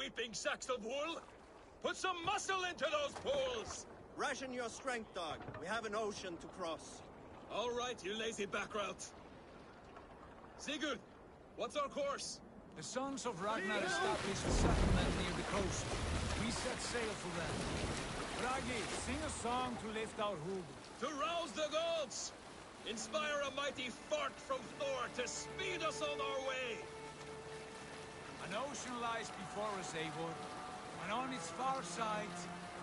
weeping sacks of wool! Put some muscle into those pulls! Ration your strength, dog. We have an ocean to cross. All right, you lazy backrout. Sigurd, what's our course? The sons of Ragnar established a settlement near the coast. We set sail for them. Bragi, sing a song to lift our hood. To rouse the gods! Inspire a mighty fart from Thor to speed us on our way! An ocean lies before us, Eivor, and on its far side,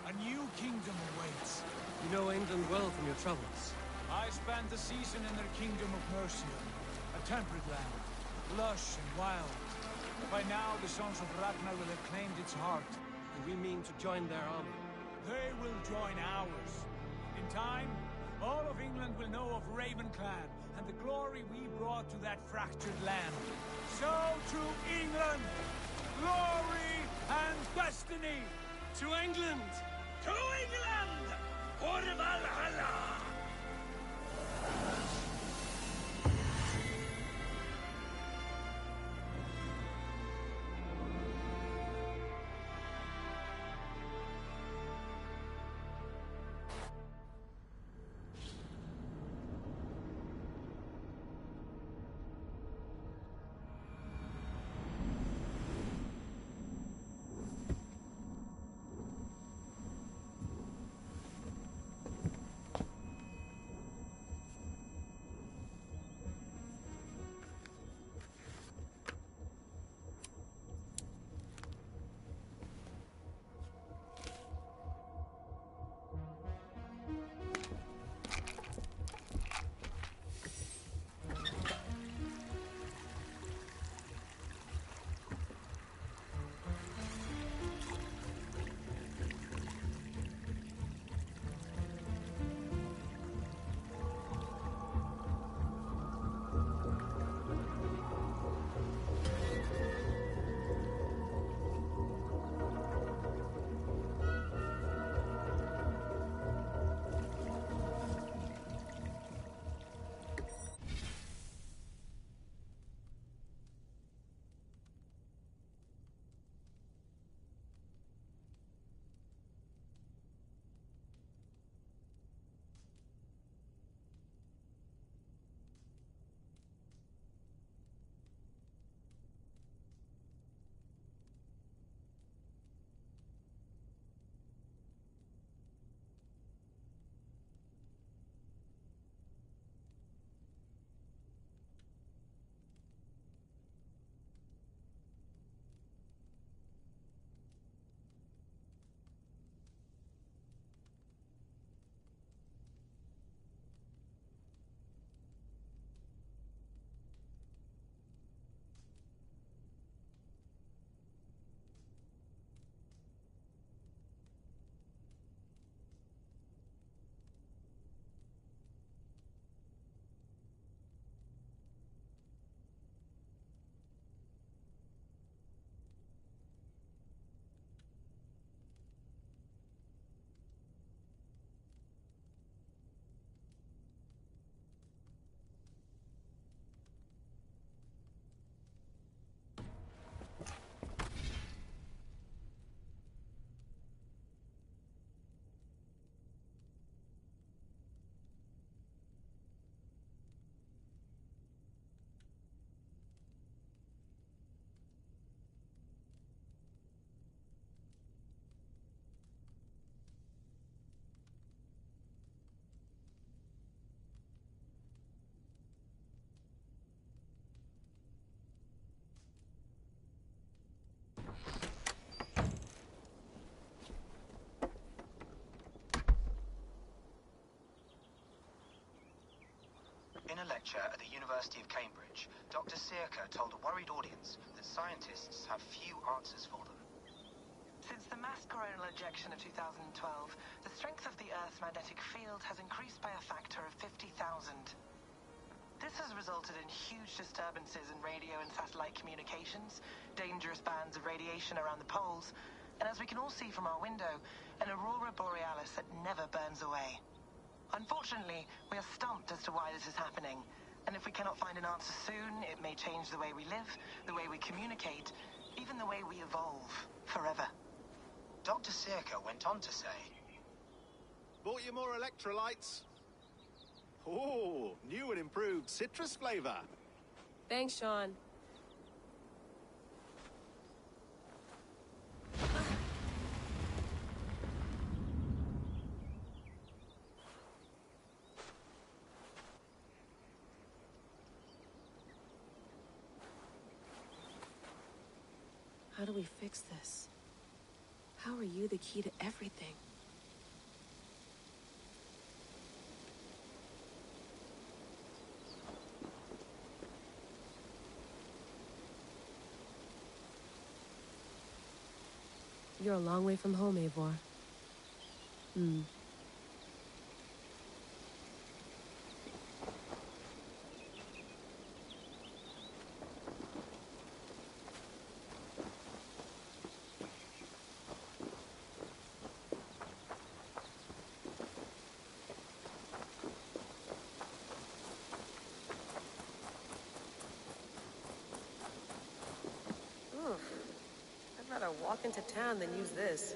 a new kingdom awaits. You know England well from your travels. I spent a season in their kingdom of Mercia, a temperate land, lush and wild. By now, the sons of Ragnar will have claimed its heart. And we mean to join their army. They will join ours. In time, all of England will know of Raven Clan and the glory we brought to that fractured land. So to England, glory and destiny! To England! To England! For Valhalla! In a lecture at the University of Cambridge, Dr. Sirka told a worried audience that scientists have few answers for them. Since the mass coronal ejection of 2012, the strength of the Earth's magnetic field has increased by a factor of 50,000. This has resulted in huge disturbances in radio and satellite communications, dangerous bands of radiation around the poles, and as we can all see from our window, an aurora borealis that never burns away. Unfortunately, we are stumped as to why this is happening, and if we cannot find an answer soon, it may change the way we live, the way we communicate, even the way we evolve. forever. Dr. Circa went on to say, Bought you more electrolytes? Oh, new and improved citrus flavor. Thanks, Sean. How do we fix this? How are you the key to everything? You're a long way from home, Eivor. I'd rather walk into town than use this.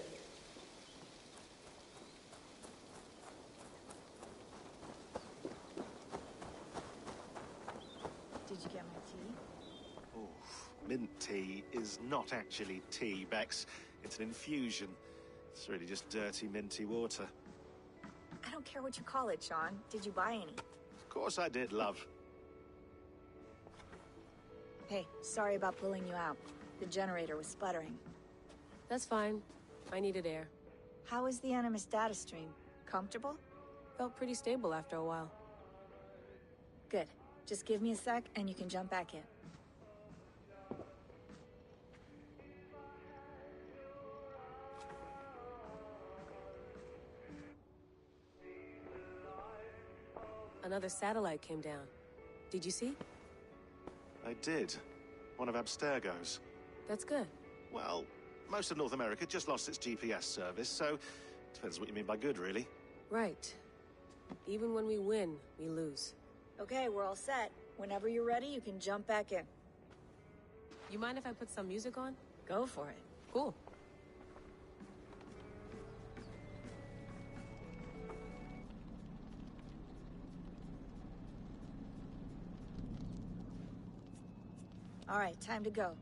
Did you get my tea? Oh, mint tea is not actually tea, Bex. It's an infusion. It's really just dirty, minty water. I don't care what you call it, Sean. Did you buy any? Of course I did, love. Hey, sorry about pulling you out. The generator was sputtering. That's fine. I needed air. How is the Animus data stream? Comfortable? Felt pretty stable after a while. Good. Just give me a sec and you can jump back in. Another satellite came down. Did you see? I did. One of Abstergo's. That's good. Well, most of North America just lost its GPS service, so depends what you mean by good, really. Right. Even when we win, we lose. Okay, we're all set. Whenever you're ready, you can jump back in. You mind if I put some music on? Go for it. Cool. All right, time to go.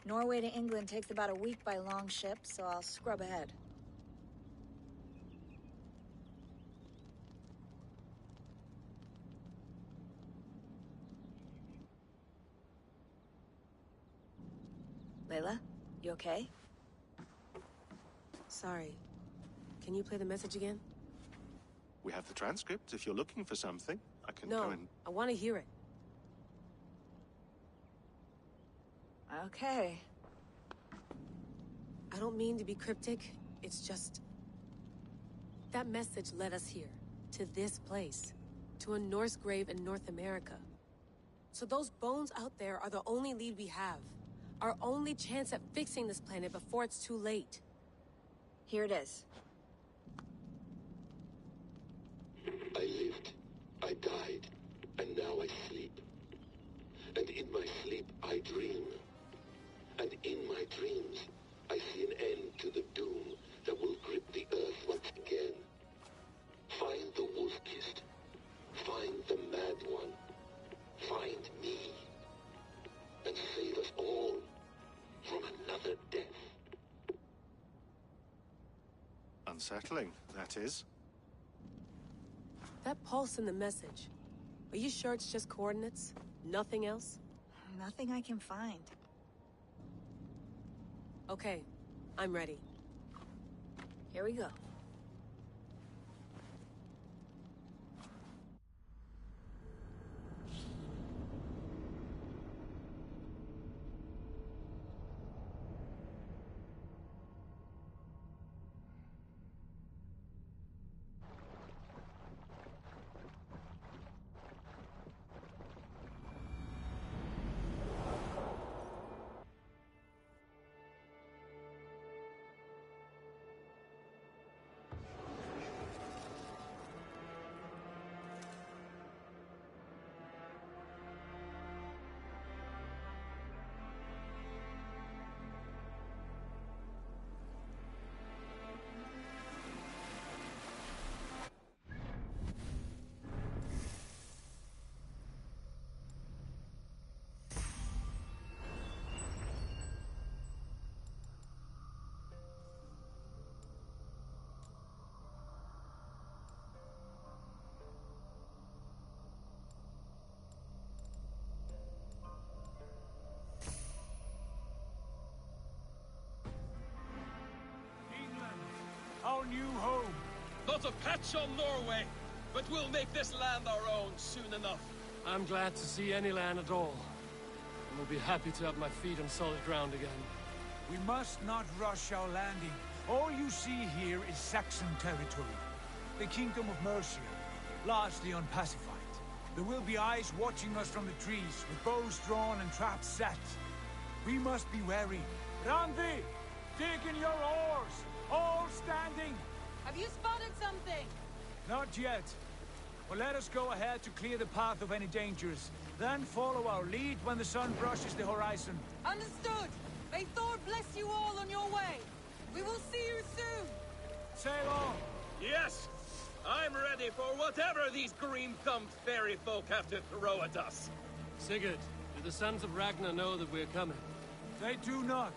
Norway to England takes about a week by long ship, so I'll scrub ahead. Layla, you okay? Sorry. Can you play the message again? We have the transcript. If you're looking for something, I can No, go and... I want to hear it. Okay. I don't mean to be cryptic. It's just... that message led us here. To this place. To a Norse grave in North America. So those bones out there are the only lead we have. Our only chance at fixing this planet before it's too late. Here it is. I lived, I died, and now I sleep. And in my sleep I dream. And in my dreams, I see an end to the doom that will grip the earth once again. Find the wolf-kissed. Find the mad one. Find me. And save us all from another death. Unsettling, that is. That pulse in the message. Are you sure it's just coordinates? Nothing else? Nothing I can find. Okay, I'm ready. Here we go. new home. Not a patch on Norway, but we'll make this land our own soon enough. I'm glad to see any land at all. And will be happy to have my feet on solid ground again. We must not rush our landing. All you see here is Saxon territory. The Kingdom of Mercia, largely unpacified. There will be eyes watching us from the trees, with bows drawn and traps set. We must be wary. Randi! Dig in your oars! All standing! Have you spotted something? Not yet. But let us go ahead to clear the path of any dangers. Then follow our lead when the sun brushes the horizon. Understood! May Thor bless you all on your way! We will see you soon! Sail on! Yes! I'm ready for whatever these green-thumbed fairy folk have to throw at us. Sigurd, do the sons of Ragnar know that we're coming? They do not,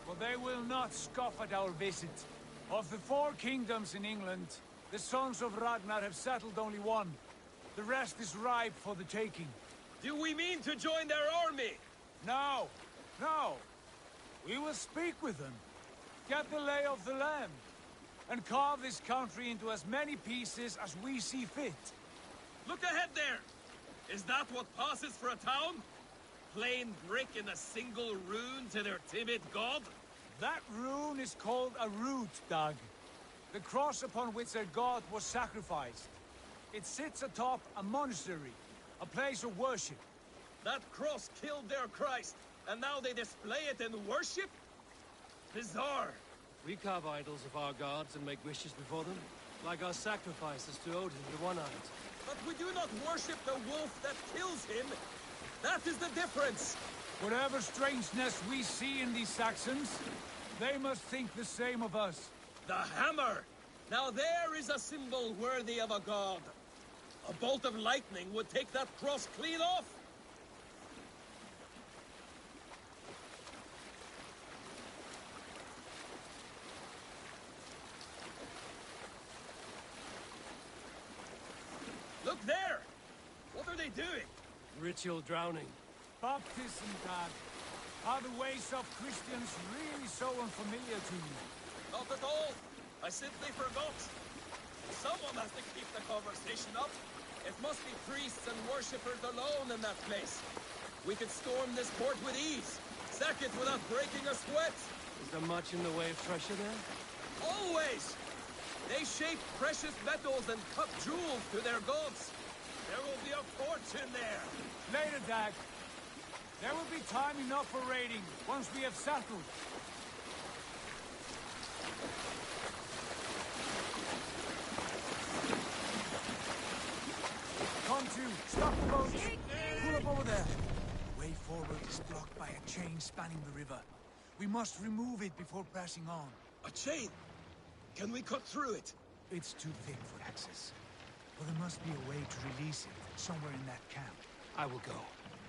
but they will not scoff at our visit. Of the 4 kingdoms in England, the sons of Ragnar have settled only one. The rest is ripe for the taking. Do we mean to join their army? No, no. We will speak with them, get the lay of the land, and carve this country into as many pieces as we see fit. Look ahead there! Is that what passes for a town? Plain brick in a single rune to their timid god? That rune is called a root, Dag. The cross upon which their god was sacrificed. It sits atop a monastery, a place of worship. That cross killed their Christ, and now they display it in worship? Bizarre. We carve idols of our gods and make wishes before them, like our sacrifices to Odin the One-Eyed. But we do not worship the wolf that kills him. That is the difference. Whatever strangeness we see in these Saxons, they must think the same of us. The hammer! Now there is a symbol worthy of a god. A bolt of lightning would take that cross clean off. Look there! What are they doing? Ritual drowning. Baptism, Dag. Are the ways of Christians really so unfamiliar to you? Not at all. I simply forgot. Someone has to keep the conversation up. It must be priests and worshippers alone in that place. We could storm this port with ease. Sack it without breaking a sweat. Is there much in the way of treasure there? Always! They shape precious metals and cut jewels to their gods. There will be a fortune there. Later, Dag. There will be time enough for raiding, once we have settled. Come to, stop the boat. Pull up over there. Way forward is blocked by a chain spanning the river. We must remove it before pressing on. A chain? Can we cut through it? It's too thick for access. But there must be a way to release it, somewhere in that camp. I will go.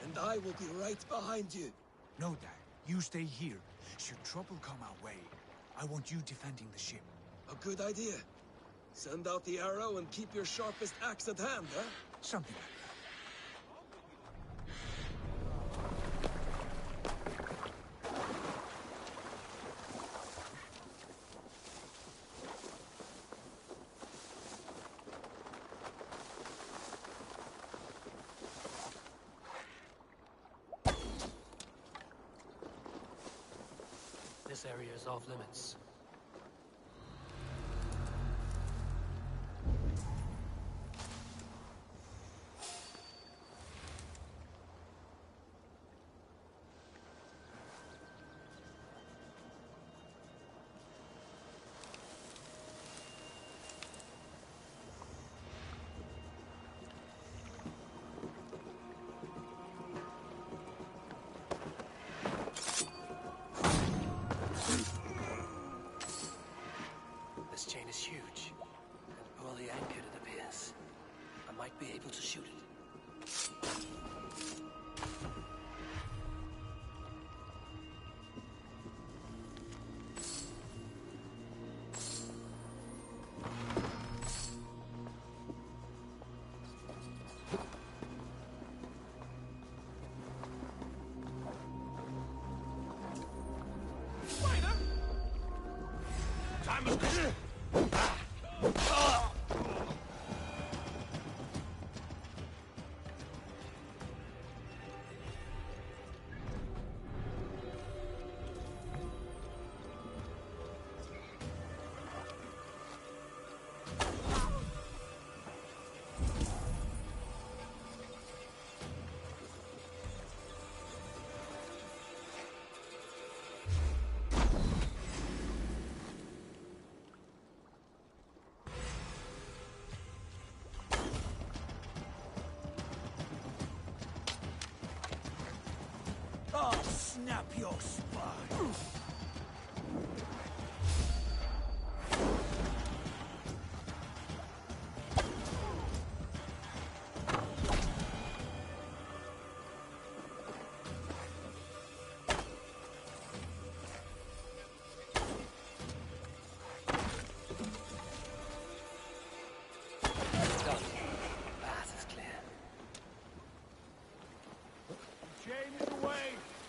And I will be right behind you. No, Dag. You stay here. Should trouble come our way, I want you defending the ship. A good idea. Send out the arrow and keep your sharpest axe at hand, huh? Something like that. This area is off limits. This chain is huge, and poorly anchored, it appears. I might be able to shoot it. Spider! Time is... I'll snap your spine. Done. Path is clear. Chain is away.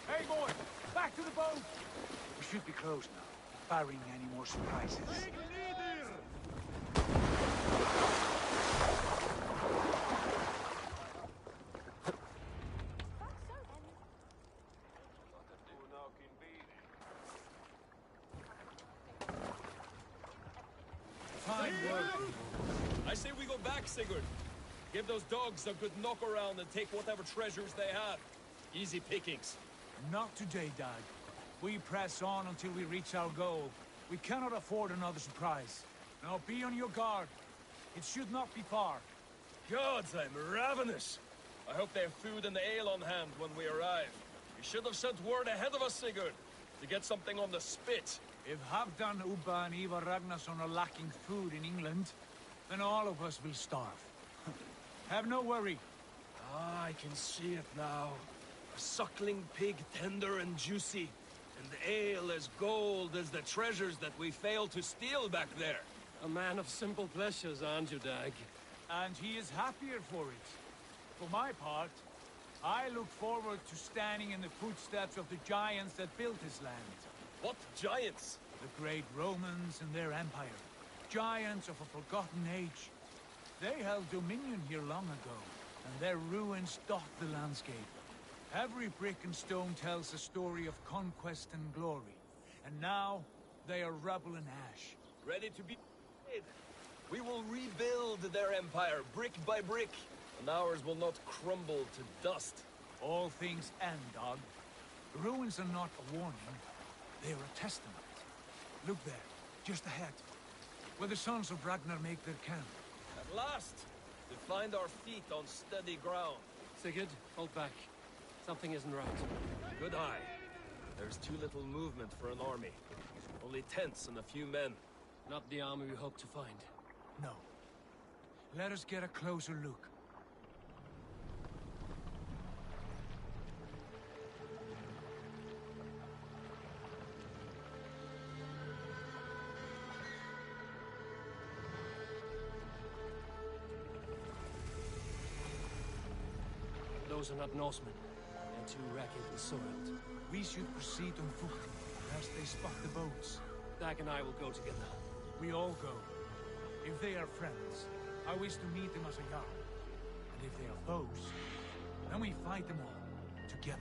Hey, boy, back to the boat. We should be close now, barring any more surprises. Fine work. I say we go back, Sigurd. Give those dogs a good knock around and take whatever treasures they have. Easy pickings. Not today, Dag. We press on until we reach our goal. We cannot afford another surprise. Now be on your guard. It should not be far. Gods, I'm ravenous. I hope they have food and ale on hand when we arrive. You should have sent word ahead of us, Sigurd, to get something on the spit. If Halfdan, Ubba and Ivar Ragnarsson are lacking food in England, then all of us will starve. Have no worry. Ah, I can see it now. A suckling pig, tender and juicy. And ale as gold as the treasures that we failed to steal back there. A man of simple pleasures, aren't you, Dag? And he is happier for it. For my part, I look forward to standing in the footsteps of the giants that built this land. What giants? The great Romans and their empire. Giants of a forgotten age. They held dominion here long ago, and their ruins dot the landscape. Every brick and stone tells a story of conquest and glory. And now, they are rubble and ash. Ready to be made. We will rebuild their empire, brick by brick, and ours will not crumble to dust. All things end, Dog. The ruins are not a warning. They are a testament. Look there, just ahead, where the sons of Ragnar make their camp. At last, to find our feet on steady ground. Sigurd, hold back. Something isn't right. Good eye. There's too little movement for an army. Only tents and a few men. Not the army we hope to find. No. Let us get a closer look. Those are not Norsemen. They're too ragged and soiled. We should proceed on foot, lest they spot the boats. Dag and I will go together. We all go. If they are friends, I wish to meet them as a Jarl. And if they are foes, then we fight them all, together.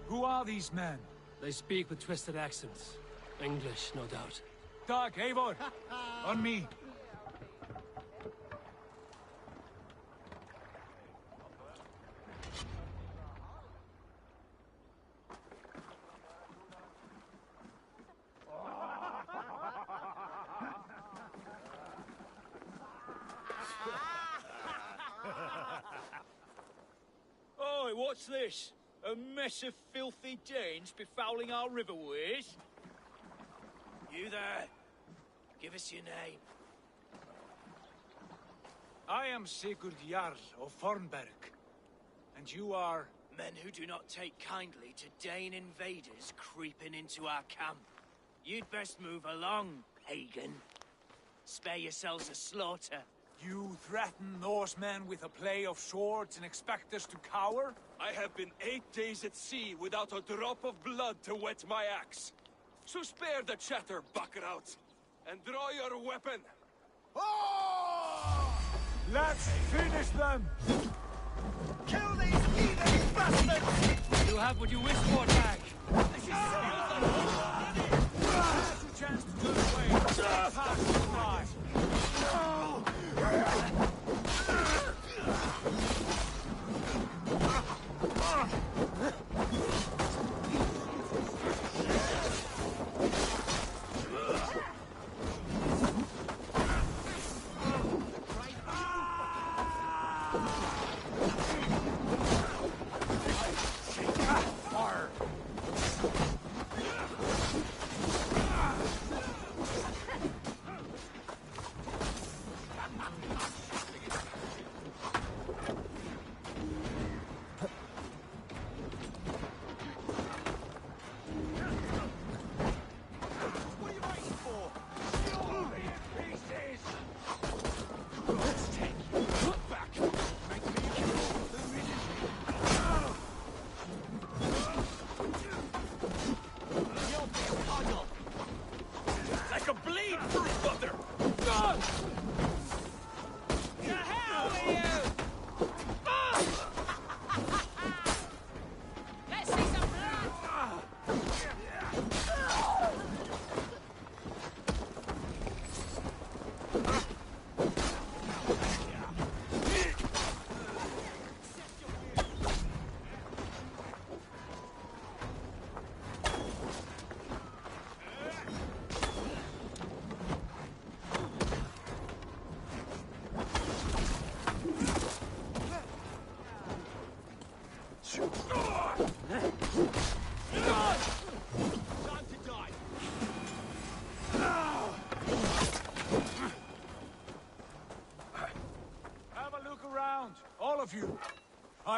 Who are these men? They speak with twisted accents. English, no doubt. Dag, Eivor! On me! Oi, what's this? A mess of filthy Danes befouling our riverways? You there? Give us your name. I am Sigurd Jarl of Fornberg. And you are... Men who do not take kindly to Dane invaders creeping into our camp. You'd best move along, pagan. Spare yourselves a slaughter. You threaten Norsemen with a play of swords and expect us to cower? I have been 8 days at sea without a drop of blood to wet my axe. So spare the chatter, buckrouts, and draw your weapon. Oh! Let's finish them! Kill these heathen bastards! You'll have what you wish for, Dag. Now's your chance to turn away. Pass the line.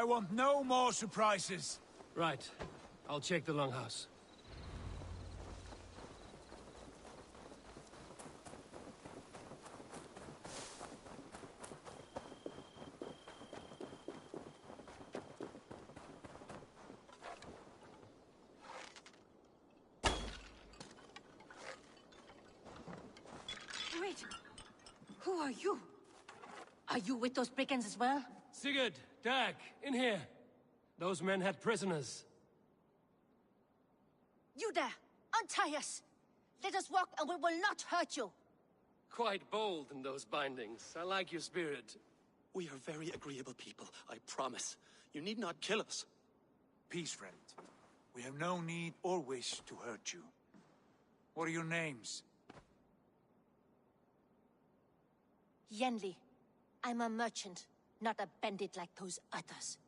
want no more surprises. Right. I'll check the longhouse. Wait. Who are you? Are you with those brigands as well? Sigurd, Dag, in here. Those men had prisoners. You there! Untie us! Let us walk and we will not hurt you! Quite bold in those bindings. I like your spirit. We are very agreeable people, I promise. You need not kill us. Peace, friend. We have no need or wish to hurt you. What are your names? Yenli. I'm a merchant, not a bandit like those others.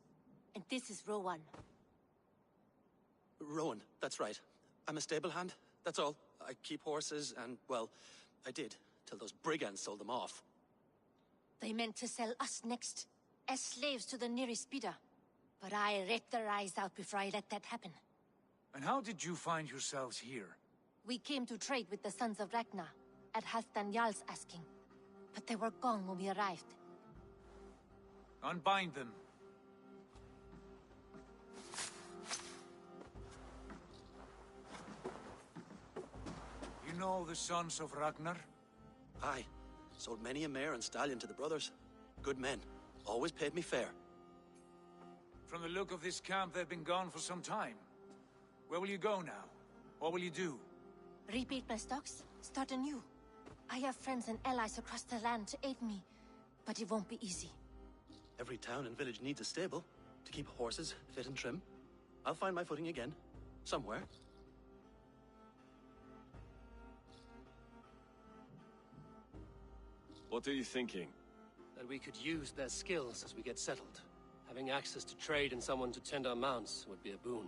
And this is Rowan. Rowan, that's right. I'm a stable hand, that's all. I keep horses and, well, I did, till those brigands sold them off. They meant to sell us next, as slaves to the nearest bidder. But I ripped their eyes out before I let that happen. And how did you find yourselves here? We came to trade with the Sons of Ragnar, at Halfdan Jarl's asking. But they were gone when we arrived. Unbind them. You know the Sons of Ragnar? Aye. Sold many a mare and stallion to the brothers. Good men. Always paid me fair. From the look of this camp, they've been gone for some time. Where will you go now? What will you do? Rebuild my stocks, start anew. I have friends and allies across the land to aid me, but it won't be easy. Every town and village needs a stable to keep horses fit and trim. I'll find my footing again. Somewhere. What are you thinking? That we could use their skills as we get settled. Having access to trade and someone to tend our mounts would be a boon.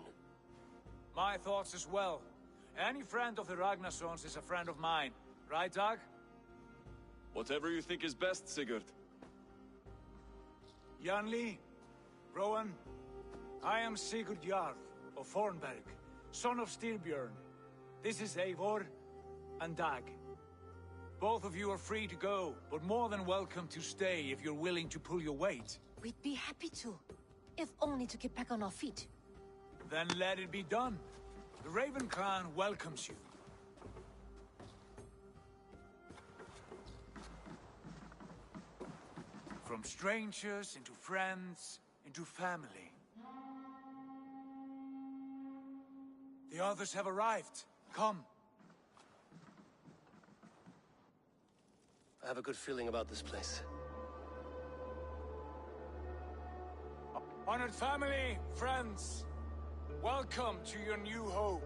My thoughts as well. Any friend of the Ragnarsons is a friend of mine. Right, Dag? Whatever you think is best, Sigurd. Janli, Rowan, I am Sigurd Jarl of Fornberg, son of Styrbjörn. This is Eivor and Dag. Both of you are free to go, but more than welcome to stay if you're willing to pull your weight. We'd be happy to, if only to get back on our feet. Then let it be done. The Raven clan welcomes you. From strangers into friends, into family. The others have arrived. Come. I have a good feeling about this place. Honored family, friends, welcome to your new home.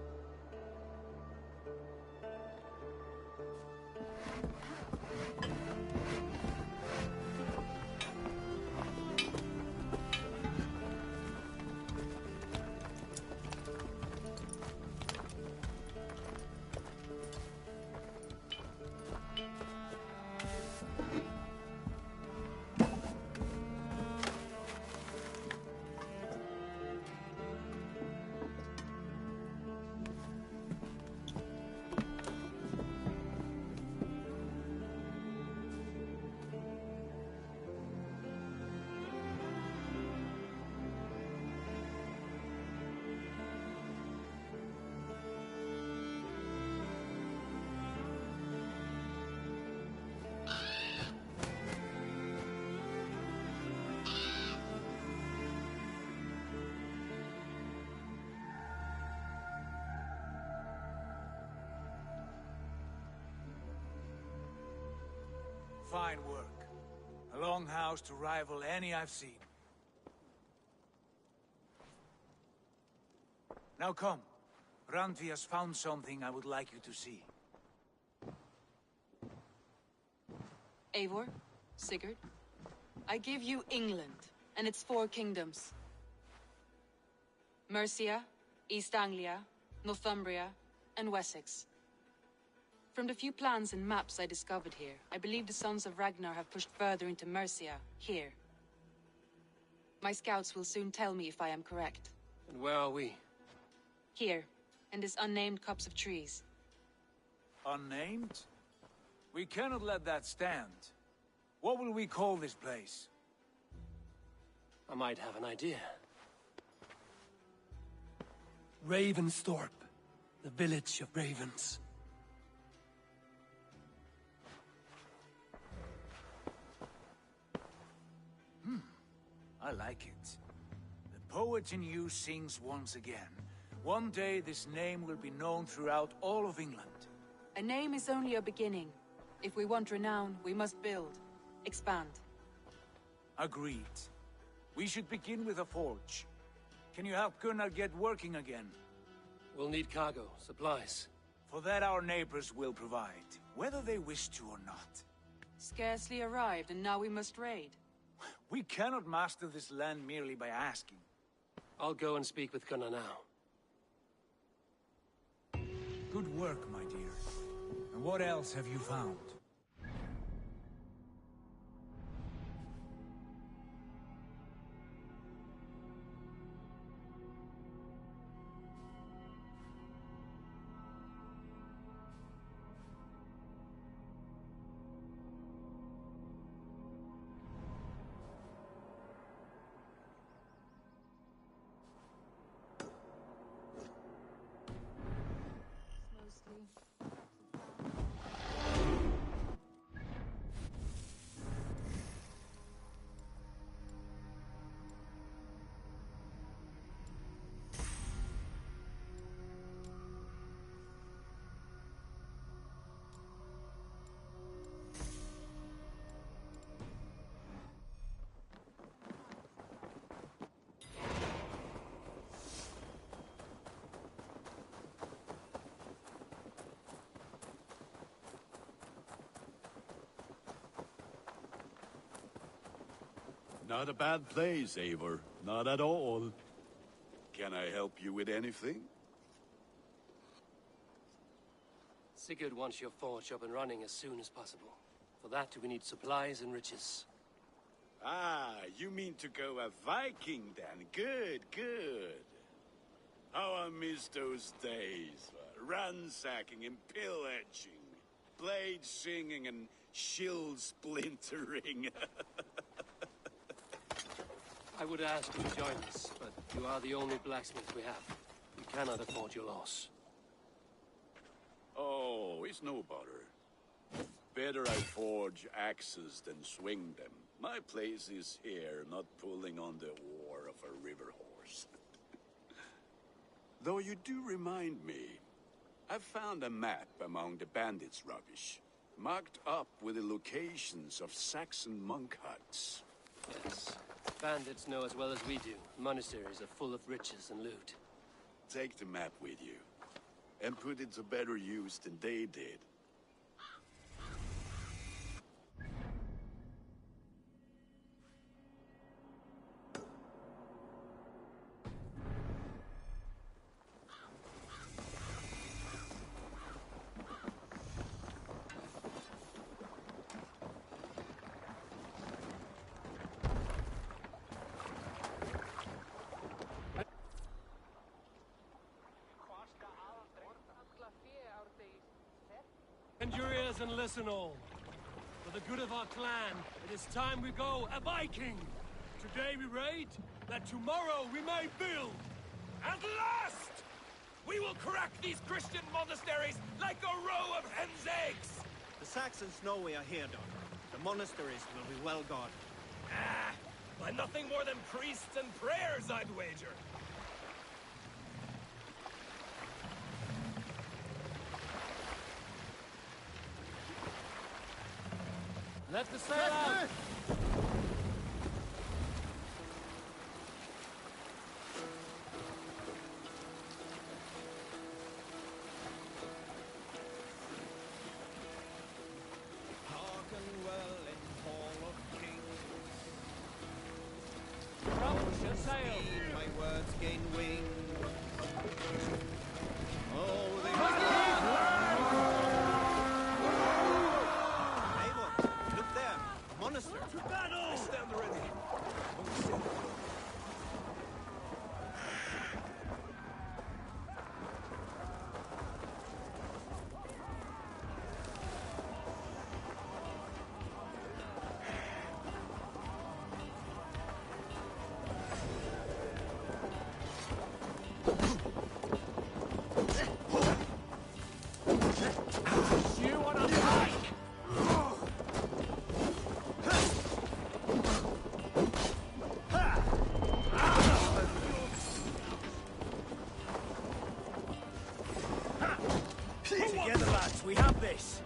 Fine work. A longhouse to rival any I've seen. Now come. Randvi has found something I would like you to see. Eivor, Sigurd, I give you England and its 4 kingdoms. Mercia, East Anglia, Northumbria, and Wessex. From the few plans and maps I discovered here, I believe the Sons of Ragnar have pushed further into Mercia, here. My scouts will soon tell me if I am correct. And where are we? Here, in this unnamed copse of trees. Unnamed? We cannot let that stand. What will we call this place? I might have an idea. Ravensthorpe, the village of ravens. I like it. The poet in you sings once again. One day this name will be known throughout all of England. A name is only a beginning. If we want renown, we must build, expand. Agreed. We should begin with a forge. Can you help Gunnar get working again? We'll need cargo, supplies. For that our neighbors will provide, whether they wish to or not. Scarcely arrived, and now we must raid. We cannot master this land merely by asking. I'll go and speak with Gunnar now. Good work, my dear. And what else have you found? Not a bad place, Eivor. Not at all. Can I help you with anything? Sigurd wants your forge up and running as soon as possible. For that, we need supplies and riches. Ah, you mean to go a Viking then? Good, good. How I miss those days. Ransacking and pillaging. Blade singing and shield splintering. I would ask you to join us, but you are the only blacksmith we have. We cannot afford your loss. Oh, it's no bother. Better I forge axes than swing them. My place is here, not pulling on the oar of a river horse. Though you do remind me, I found a map among the bandits' rubbish, marked up with the locations of Saxon monk huts. Yes. Bandits know as well as we do. Monasteries are full of riches and loot. Take the map with you, and put it to better use than they did. Bend your ears and listen all. For the good of our clan, it is time we go a Viking. Today we raid, that tomorrow we may build. At last! We will crack these Christian monasteries like a row of hen's eggs! The Saxons know we are here, Don. The monasteries will be well guarded. Ah, by nothing more than priests and prayers, I'd wager. Let the sail out! Hearken well in Hall of Kings. Approach, sail! Speed, my words gain wing. Oh, they Eivor, look there! Monastery! To battle! I stand ready. we have this.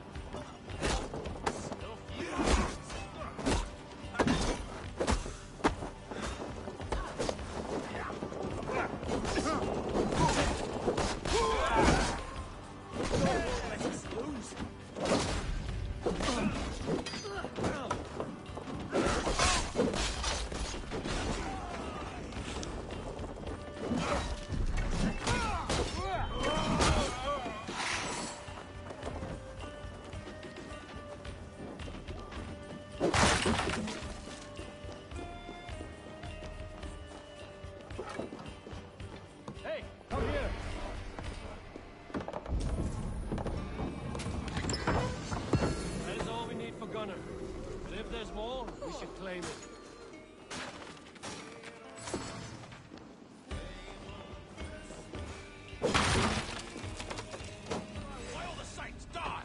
Hey, come here. That is all we need for Gunner. But if there's more, we should claim it. Why all the saints die?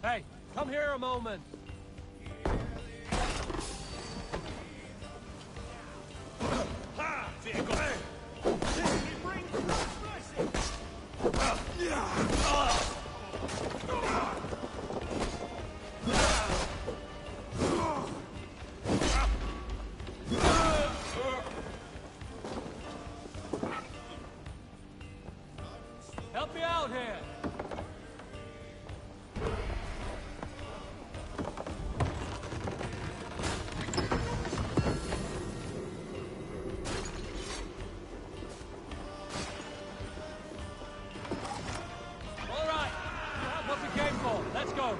Hey, come here a moment. Help me out here. Let's go.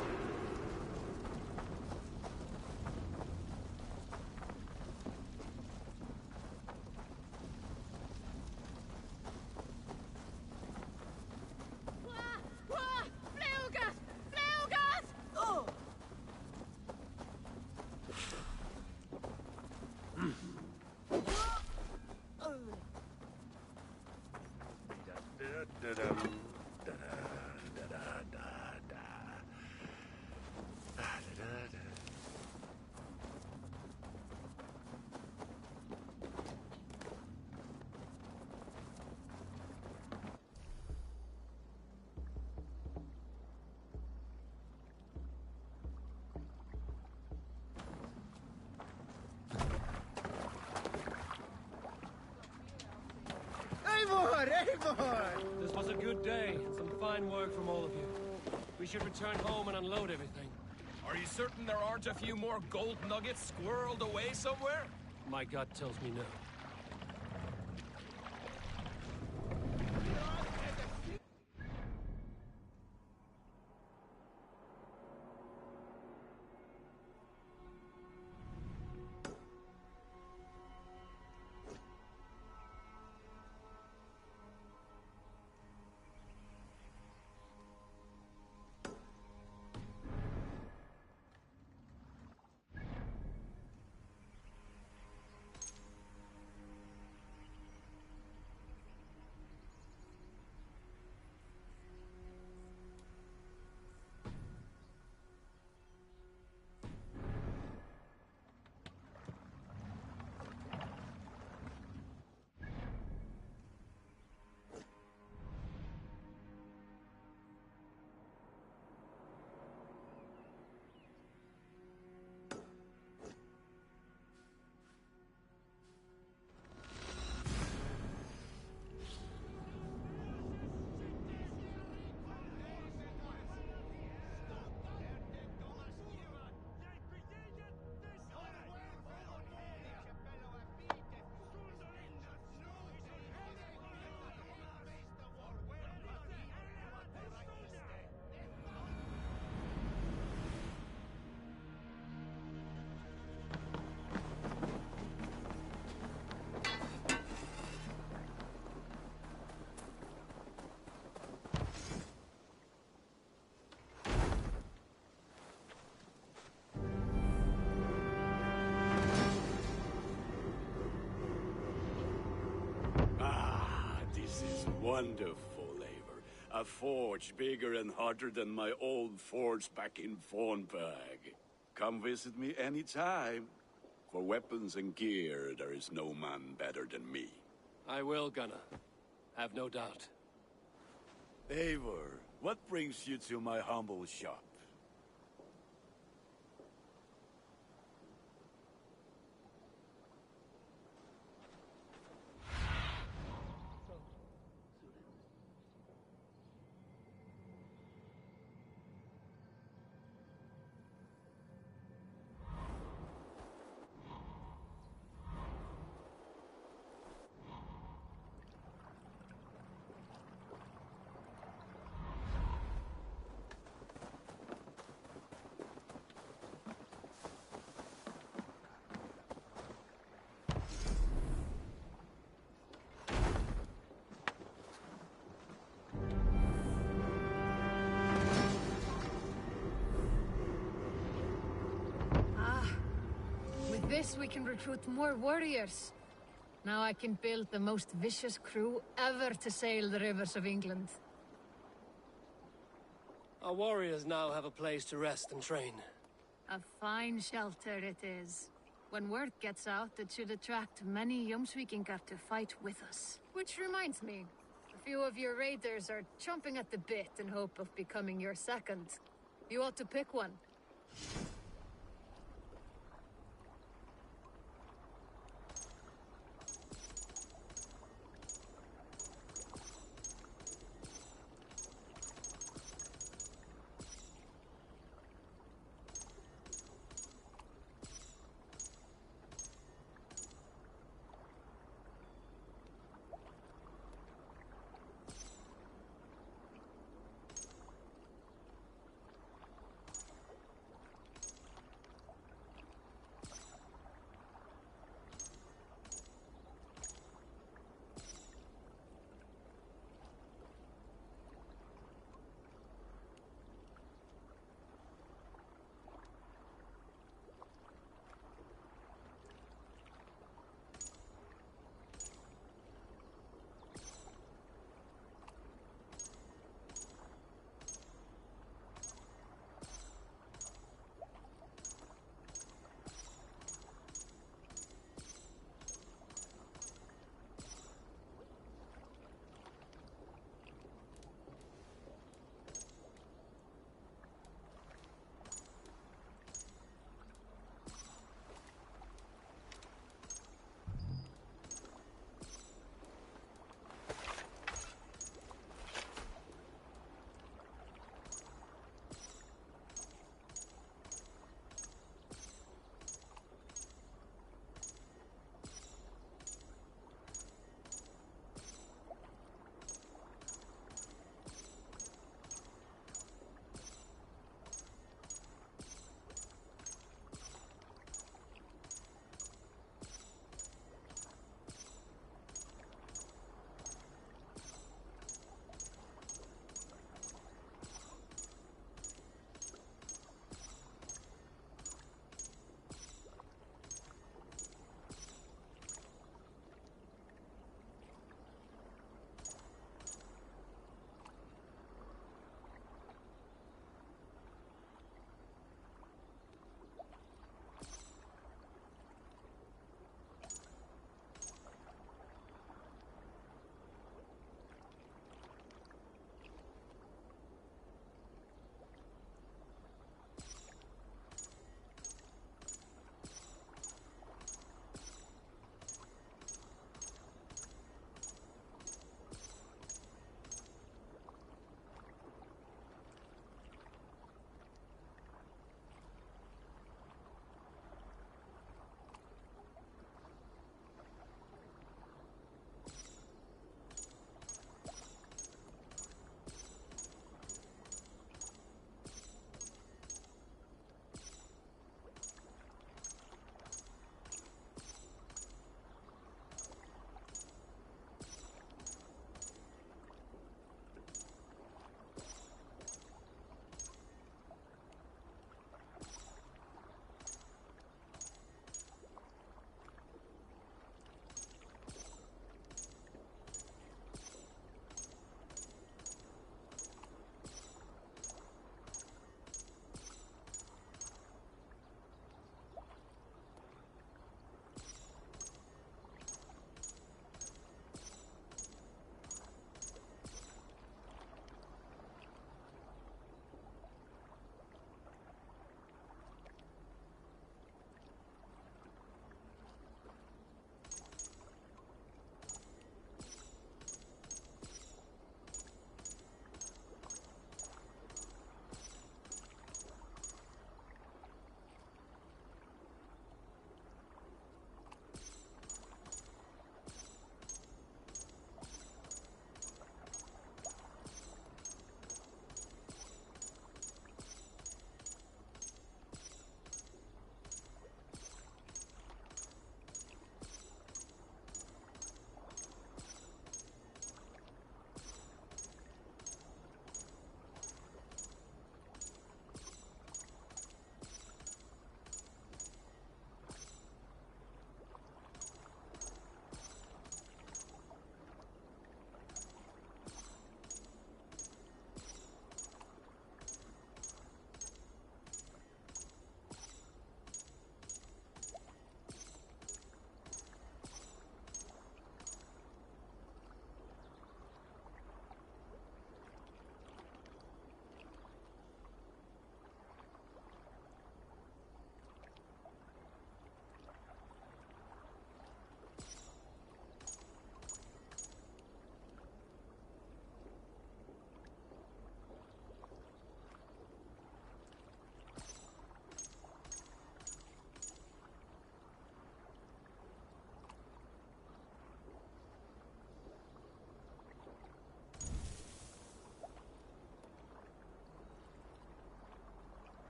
This was a good day, and some fine work from all of you. We should return home and unload everything. Are you certain there aren't a few more gold nuggets squirreled away somewhere? My gut tells me no. Wonderful, Eivor. A forge bigger and hotter than my old forge back in Fornburg. Come visit me anytime. For weapons and gear, there is no man better than me. I will, Gunnar. Have no doubt. Eivor, what brings you to my humble shop? With this, we can recruit more warriors. Now I can build the most vicious crew ever to sail the rivers of England. Our warriors now have a place to rest and train. A fine shelter it is. When word gets out, it should attract many Jomsvikingar to fight with us. Which reminds me, a few of your raiders are chomping at the bit in hope of becoming your second. You ought to pick one.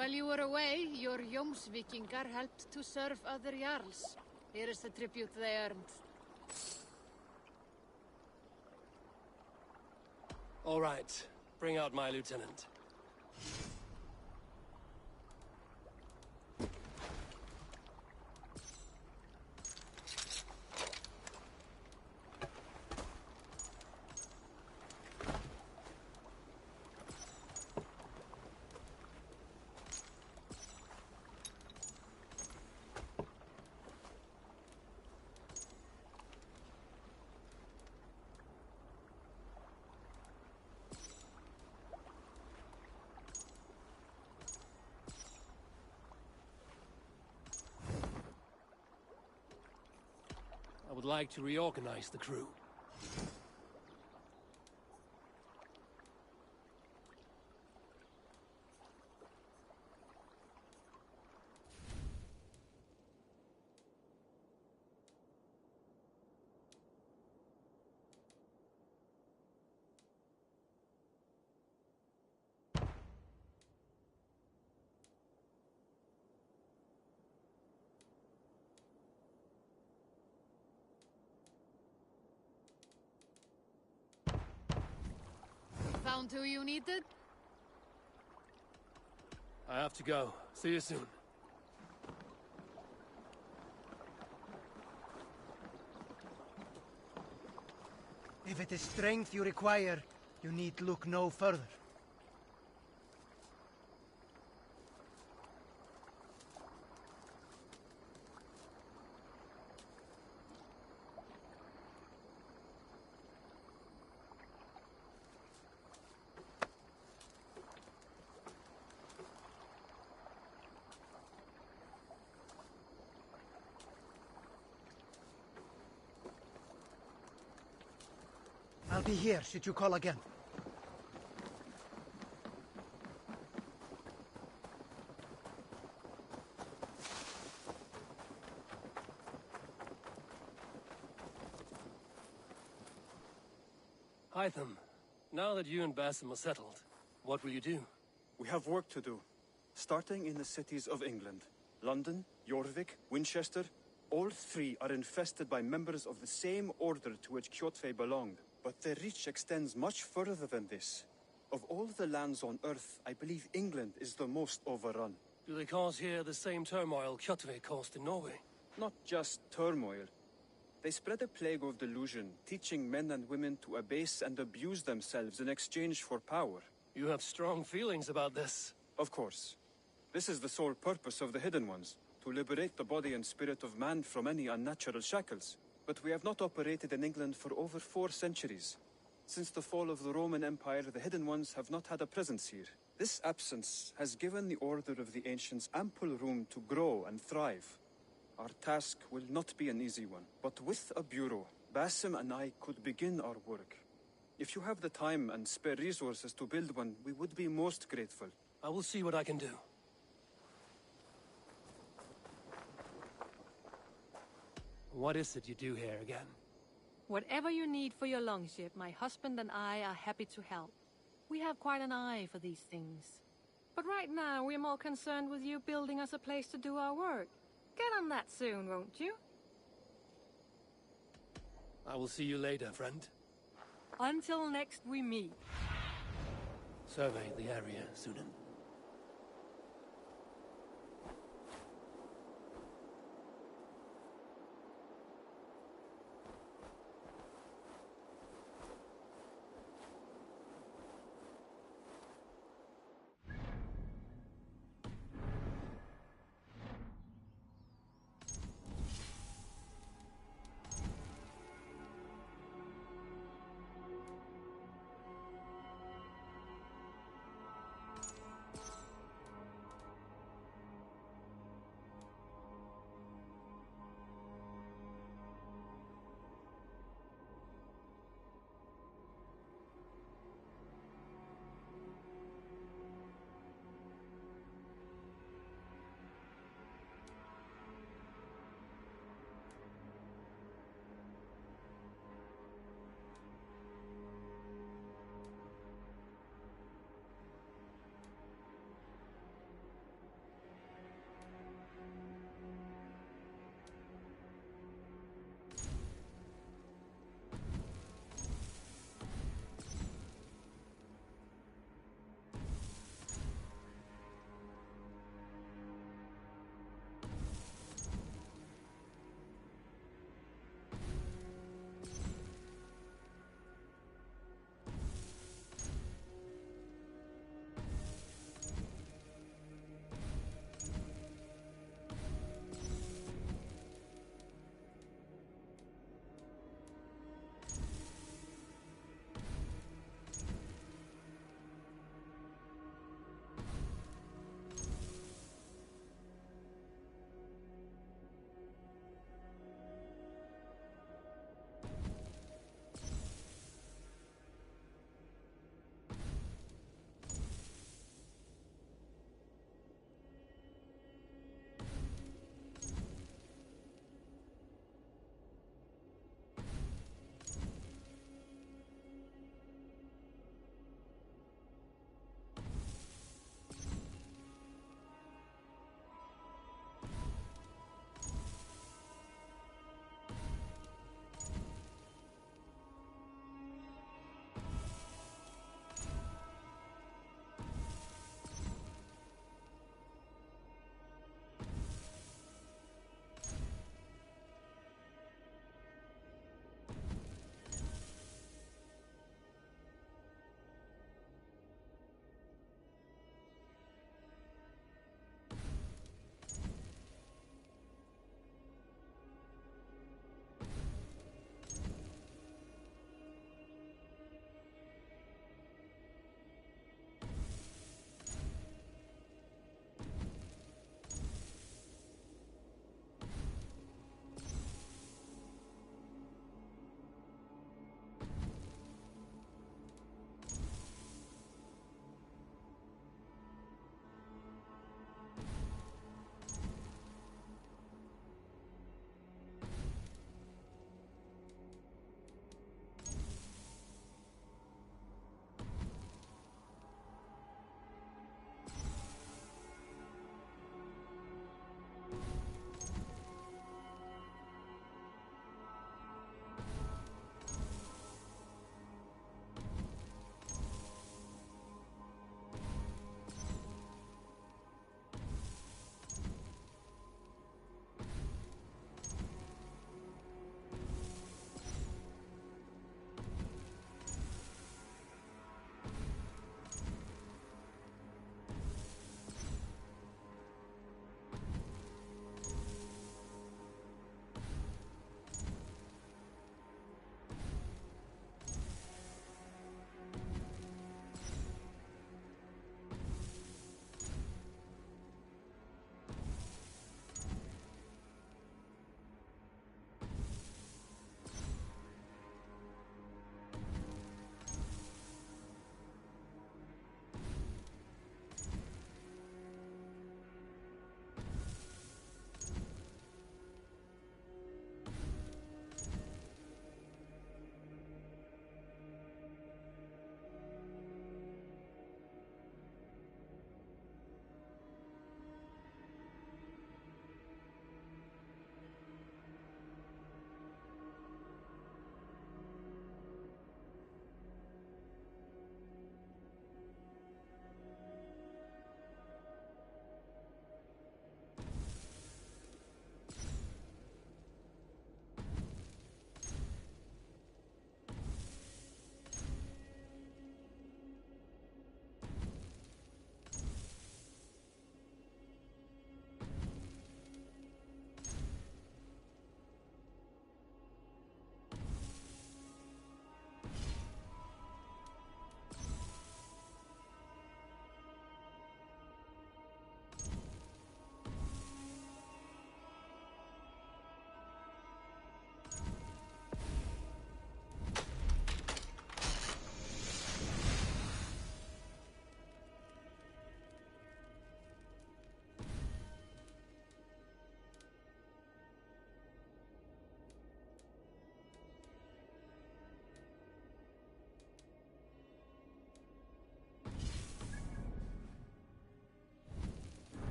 While you were away, your Jomsvikingar helped to serve other Jarls. Here is the tribute they earned. All right. Bring out my lieutenant. I would like to reorganize the crew. Found who you needed? I have to go. See you soon. If it is strength you require, you need look no further. I'll be here should you call again. Hytham, now that you and Basim are settled, what will you do? We have work to do, starting in the cities of England. London, Jorvik, Winchester, all three are infested by members of the same order to which Kjotve belonged. But their reach extends much further than this. Of all the lands on Earth, I believe England is the most overrun. Do they cause here the same turmoil Kjotve caused in Norway? Not just turmoil. They spread a plague of delusion, teaching men and women to abase and abuse themselves in exchange for power. You have strong feelings about this. Of course. This is the sole purpose of the Hidden Ones, to liberate the body and spirit of man from any unnatural shackles. But we have not operated in England for over 4 centuries. Since the fall of the Roman Empire, the Hidden Ones have not had a presence here. This absence has given the Order of the Ancients ample room to grow and thrive. Our task will not be an easy one, but with a bureau, Basim and I could begin our work. If you have the time and spare resources to build one, we would be most grateful. I will see what I can do. What is it you do here again? Whatever you need for your longship, my husband and I are happy to help. We have quite an eye for these things. But right now, we're more concerned with you building us a place to do our work. Get on that soon, won't you? I will see you later, friend. Until next we meet. Survey the area, Sunan.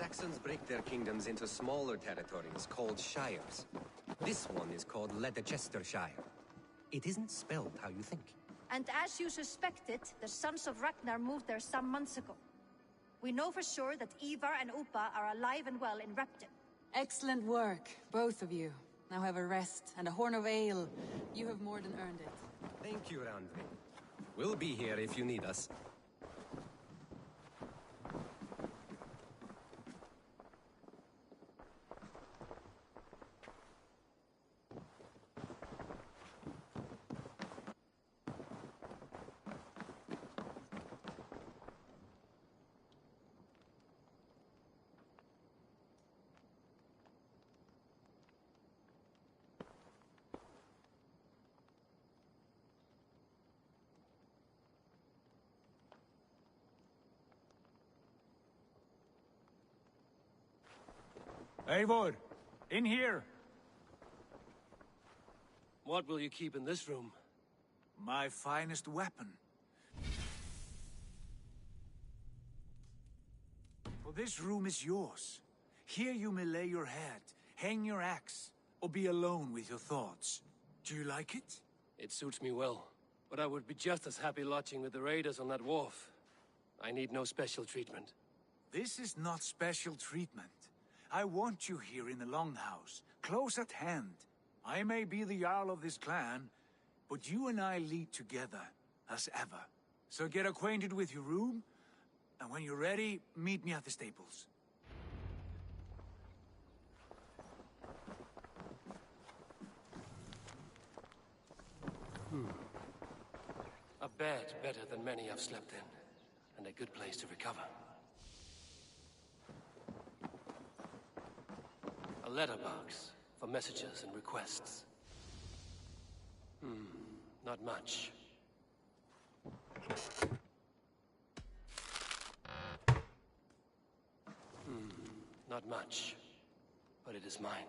Saxons break their kingdoms into smaller territories called shires. This one is called Leicestershire. It isn't spelled how you think. And as you suspected, the Sons of Ragnar moved there some months ago. We know for sure that Ivar and Upa are alive and well in Repton. Excellent work, both of you. Now have a rest and a horn of ale. You have more than earned it. Thank you, Randvi. We'll be here if you need us. Eivor, in here. What will you keep in this room? My finest weapon. For this room is yours. Here you may lay your head, hang your axe, or be alone with your thoughts. Do you like it? It suits me well, but I would be just as happy lodging with the raiders on that wharf. I need no special treatment. This is not special treatment. I want you here in the Longhouse, close at hand. I may be the Jarl of this clan, but you and I lead together, as ever. So get acquainted with your room, and when you're ready, meet me at the stables. A bed better than many I've slept in, and a good place to recover. A letterbox for messages and requests. Not much. Not much, but it is mine.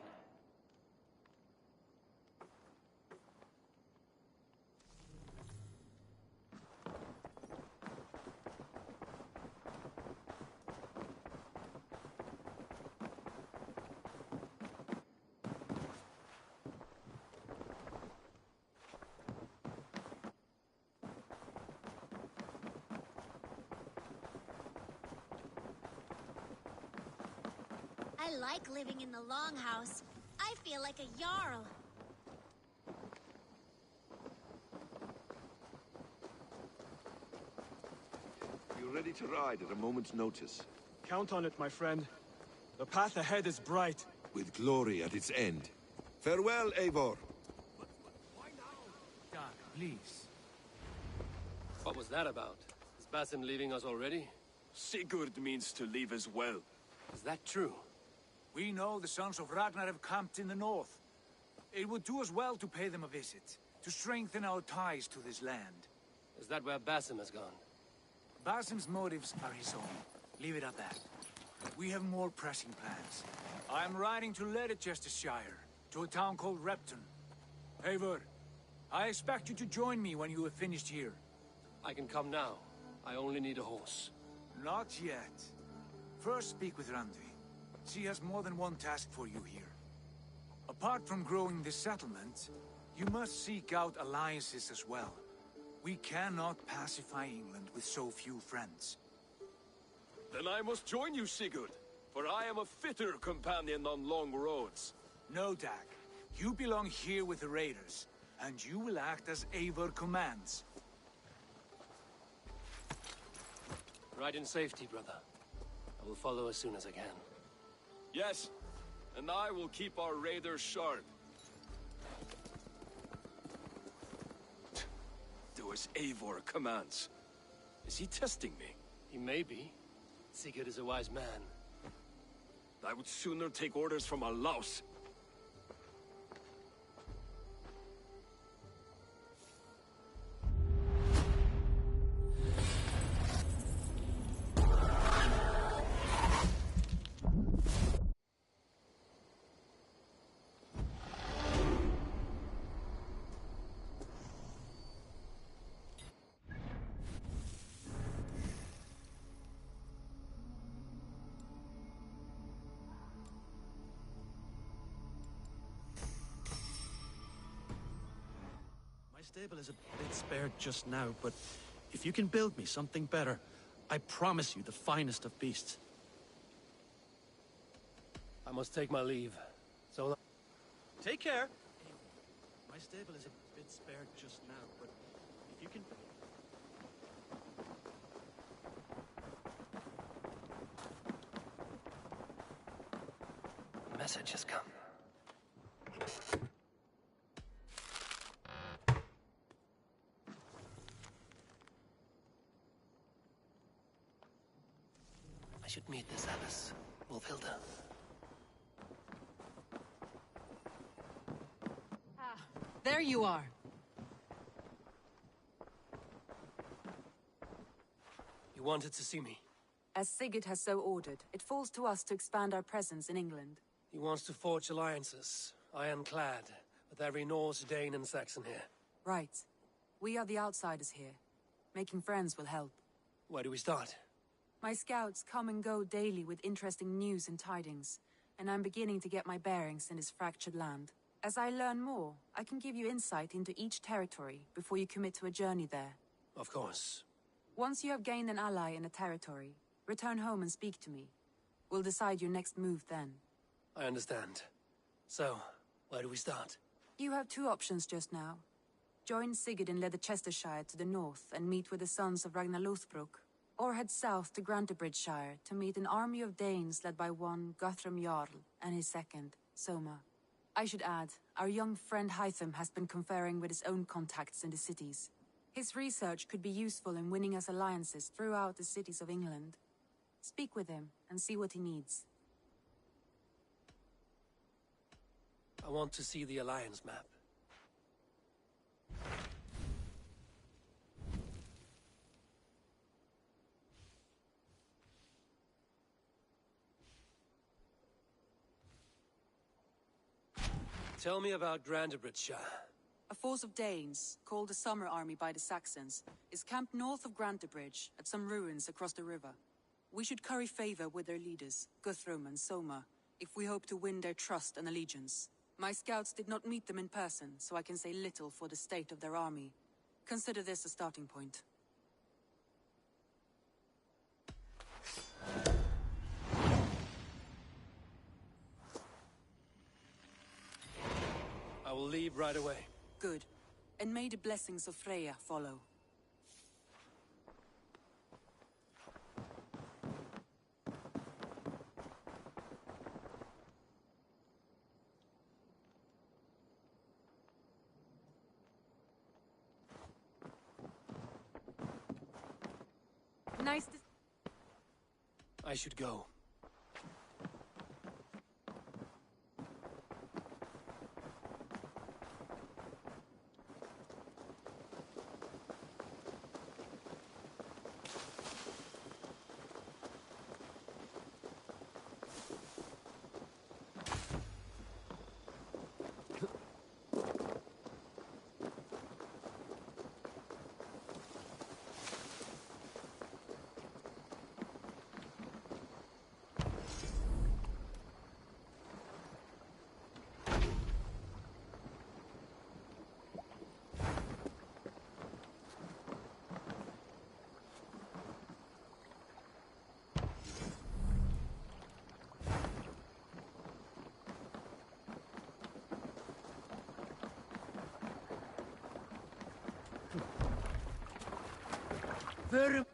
I like living in the Longhouse. I feel like a Jarl. You're ready to ride at a moment's notice. Count on it, my friend. The path ahead is bright. With glory at its end. Farewell, Eivor. Doc, please. What was that about? Is Basim leaving us already? Sigurd means to leave as well. Is that true? We know the Sons of Ragnar have camped in the north. It would do us well to pay them a visit, to strengthen our ties to this land. Is that where Basim has gone? Basim's motives are his own. Leave it at that. We have more pressing plans. I'm riding to Leicestershire, to a town called Repton. Eivor, I expect you to join me when you have finished here. I can come now. I only need a horse. Not yet. First speak with Randvi. She has more than one task for you here. Apart from growing this settlement, you must seek out alliances as well. We cannot pacify England with so few friends. Then I must join you, Sigurd, for I am a fitter companion on long roads. No, Dag. You belong here with the raiders, and you will act as Eivor commands. Ride in safety, brother. I will follow as soon as I can. Yes, and I will keep our raiders sharp. Do as Eivor commands. Is he testing me? He may be. Sigurd is a wise man. I would sooner take orders from a louse. My stable is a bit spared just now, but if you can build me something better, I promise you the finest of beasts. I must take my leave. So long. Take care. My stable is a bit spared just now, but if you can... A message has come. I should meet this Alice, Wolfhilda. There you are. You wanted to see me? As Sigurd has so ordered, it falls to us to expand our presence in England. He wants to forge alliances, ironclad, with every Norse, Dane, and Saxon here. Right. We are the outsiders here. Making friends will help. Where do we start? My scouts come and go daily with interesting news and tidings, and I'm beginning to get my bearings in this fractured land. As I learn more, I can give you insight into each territory before you commit to a journey there. Of course. Once you have gained an ally in a territory, return home and speak to me. We'll decide your next move then. I understand. So, where do we start? You have two options just now. Join Sigurd in Leicestershire to the north and meet with the sons of Ragnar Lothbrok, or head south to Grantebridgeshire to meet an army of Danes led by one Guthrum Jarl and his second, Soma. I should add, our young friend Hytham has been conferring with his own contacts in the cities. His research could be useful in winning us alliances throughout the cities of England. Speak with him and see what he needs. I want to see the alliance map. Tell me about Grantebridgeshire. A force of Danes, called the Summer Army by the Saxons, is camped north of Grantebridge at some ruins across the river. We should curry favor with their leaders, Guthrum and Soma, if we hope to win their trust and allegiance. My scouts did not meet them in person, so I can say little for the state of their army. Consider this a starting point. I will leave right away. Good. And may the blessings of Freya follow. Nice to... I should go. Very...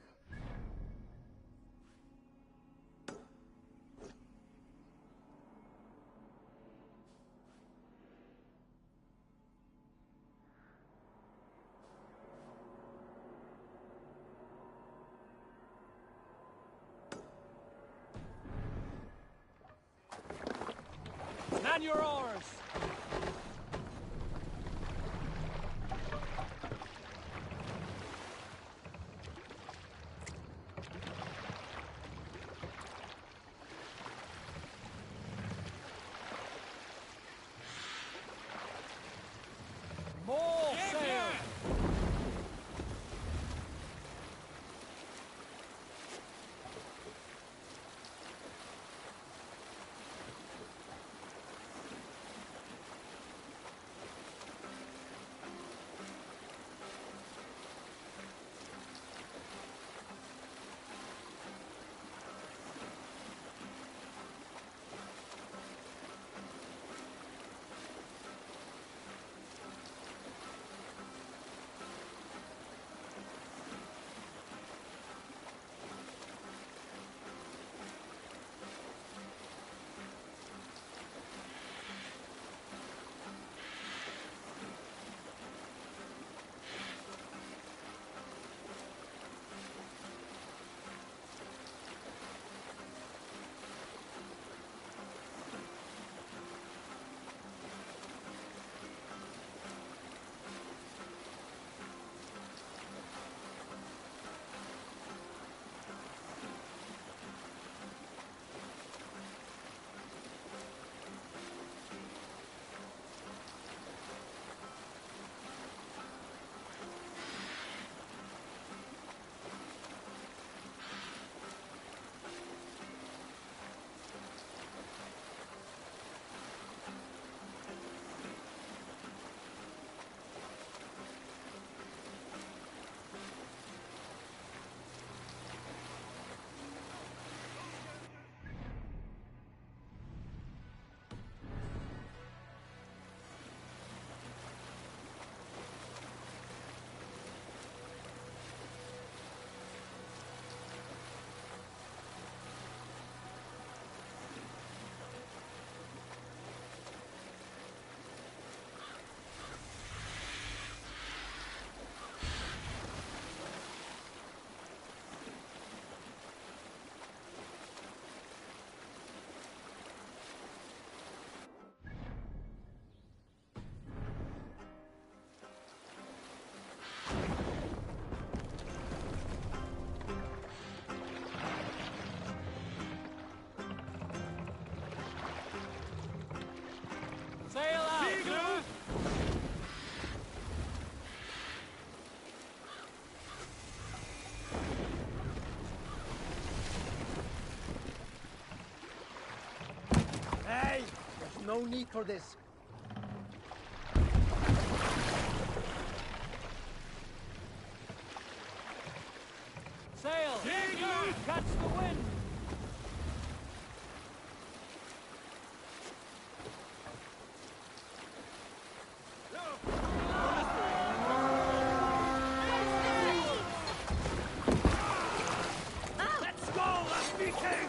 Man your oars! More sail! No need for this. Sail! Catch the wind! Let's go, let's be king!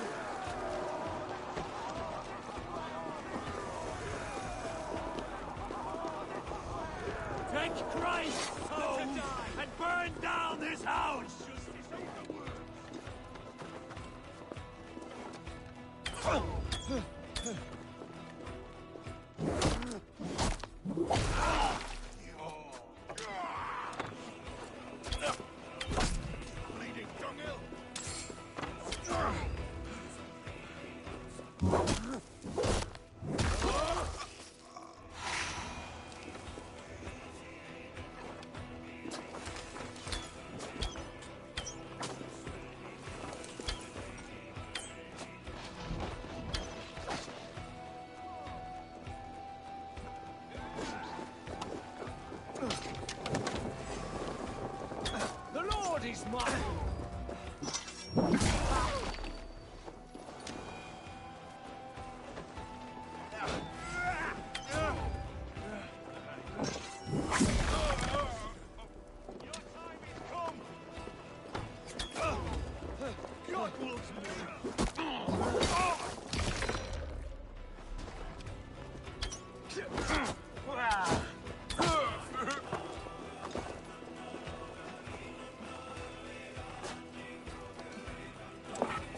Take Christ home and burn down this house! The Lord is mine!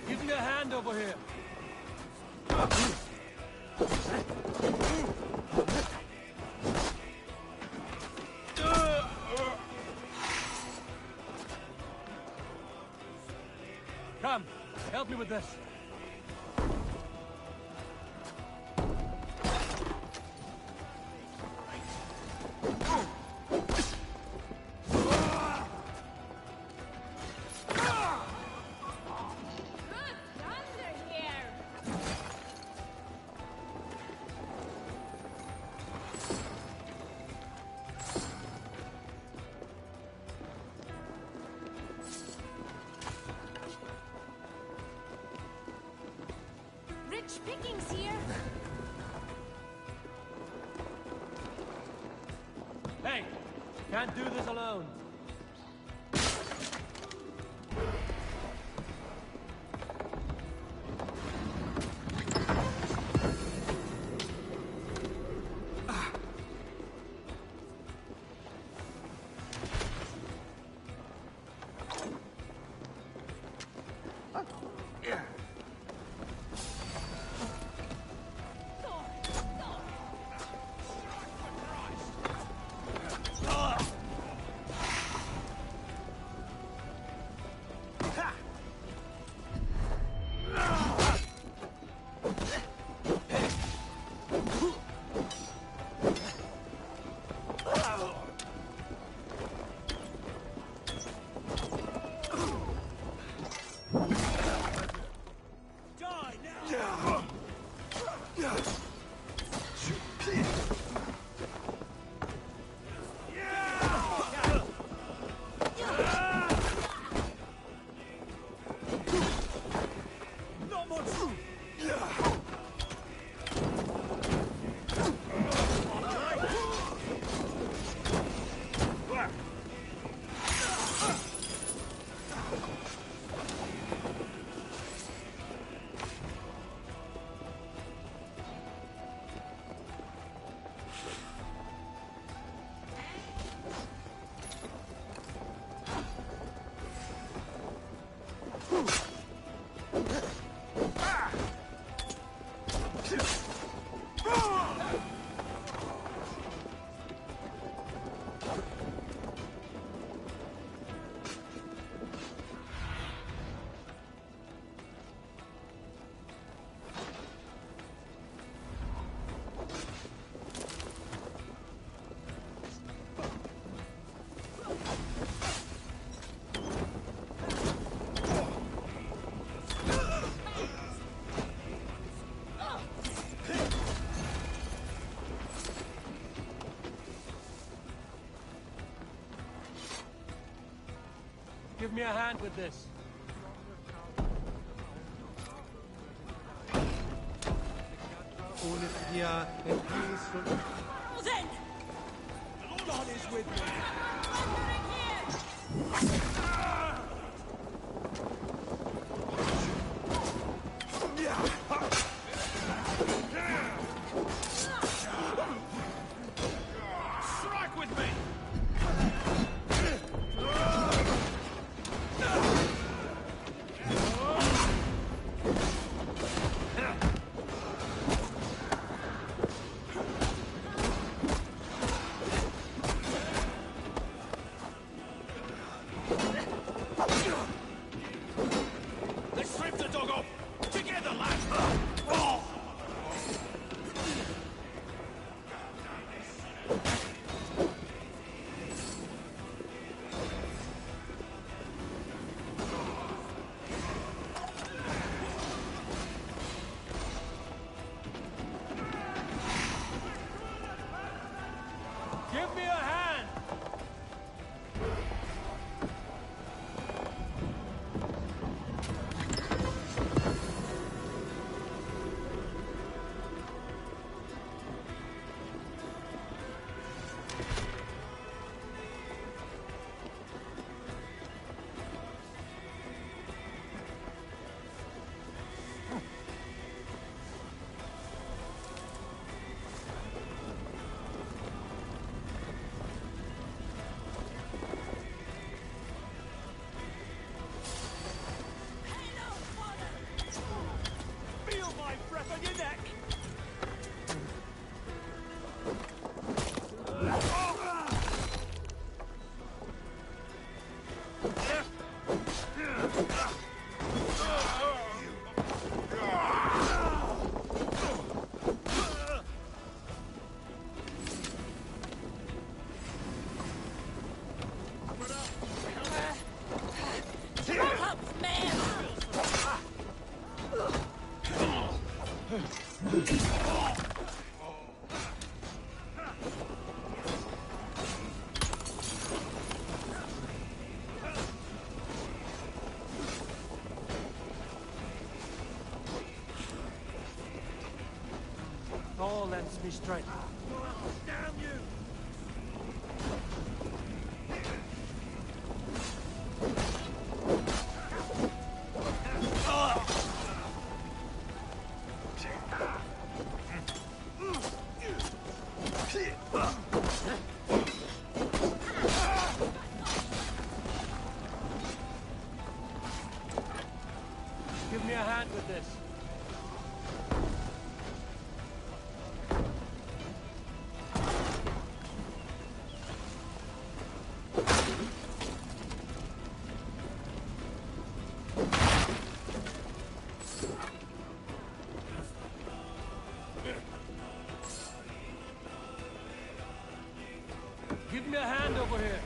Give me a hand over here. Come, help me with this. Rich pickings here. Hey, can't do this alone. Give me a hand with this. Then! God is with me. Strike with me! Let's strip the dog off! Together, lads! Oh! Give me a hand! Feel my breath on your neck. All lends me strength. Damn you! Give me a hand with this. Give me a hand over here.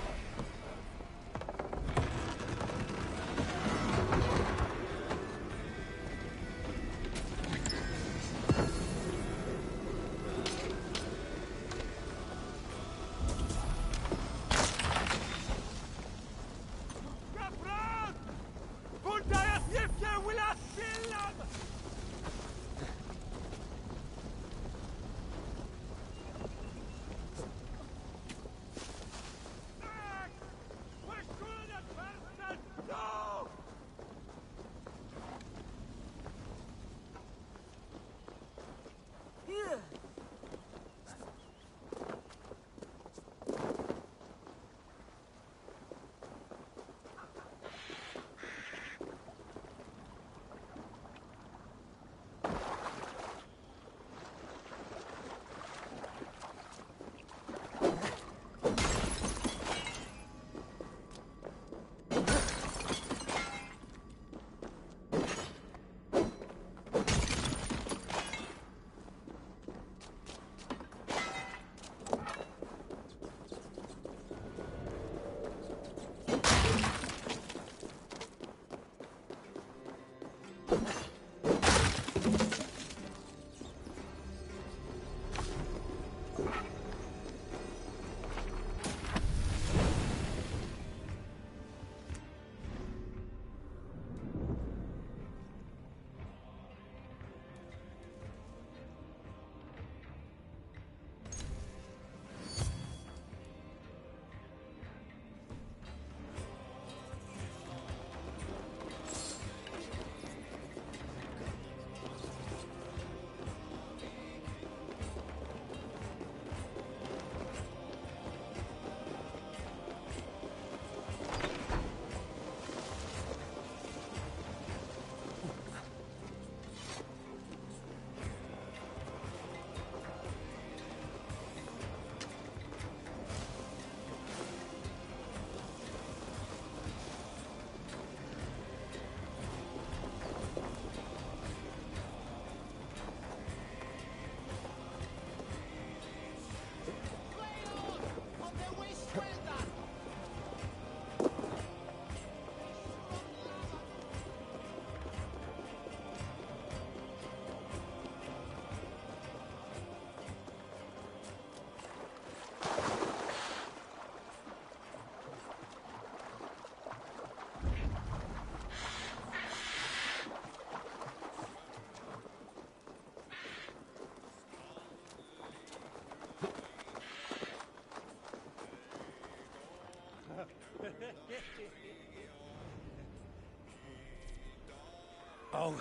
Oh.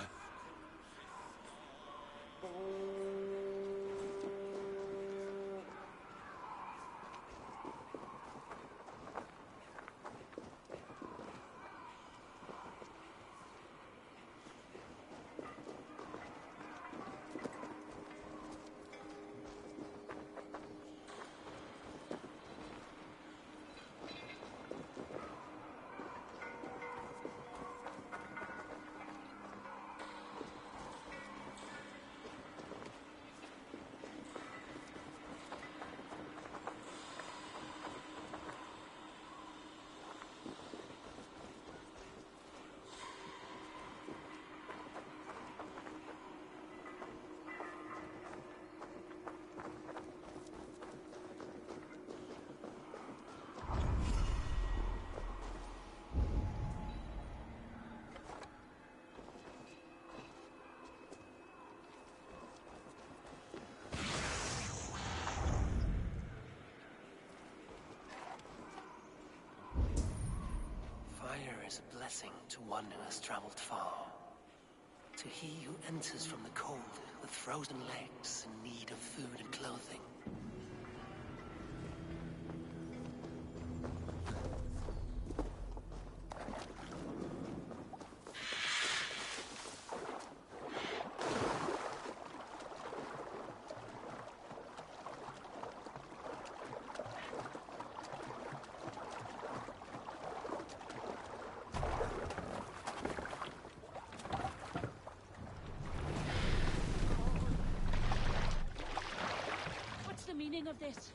Fire is a blessing to one who has traveled far. To he who enters from the cold with frozen legs in need of food and clothing. What's the meaning of this?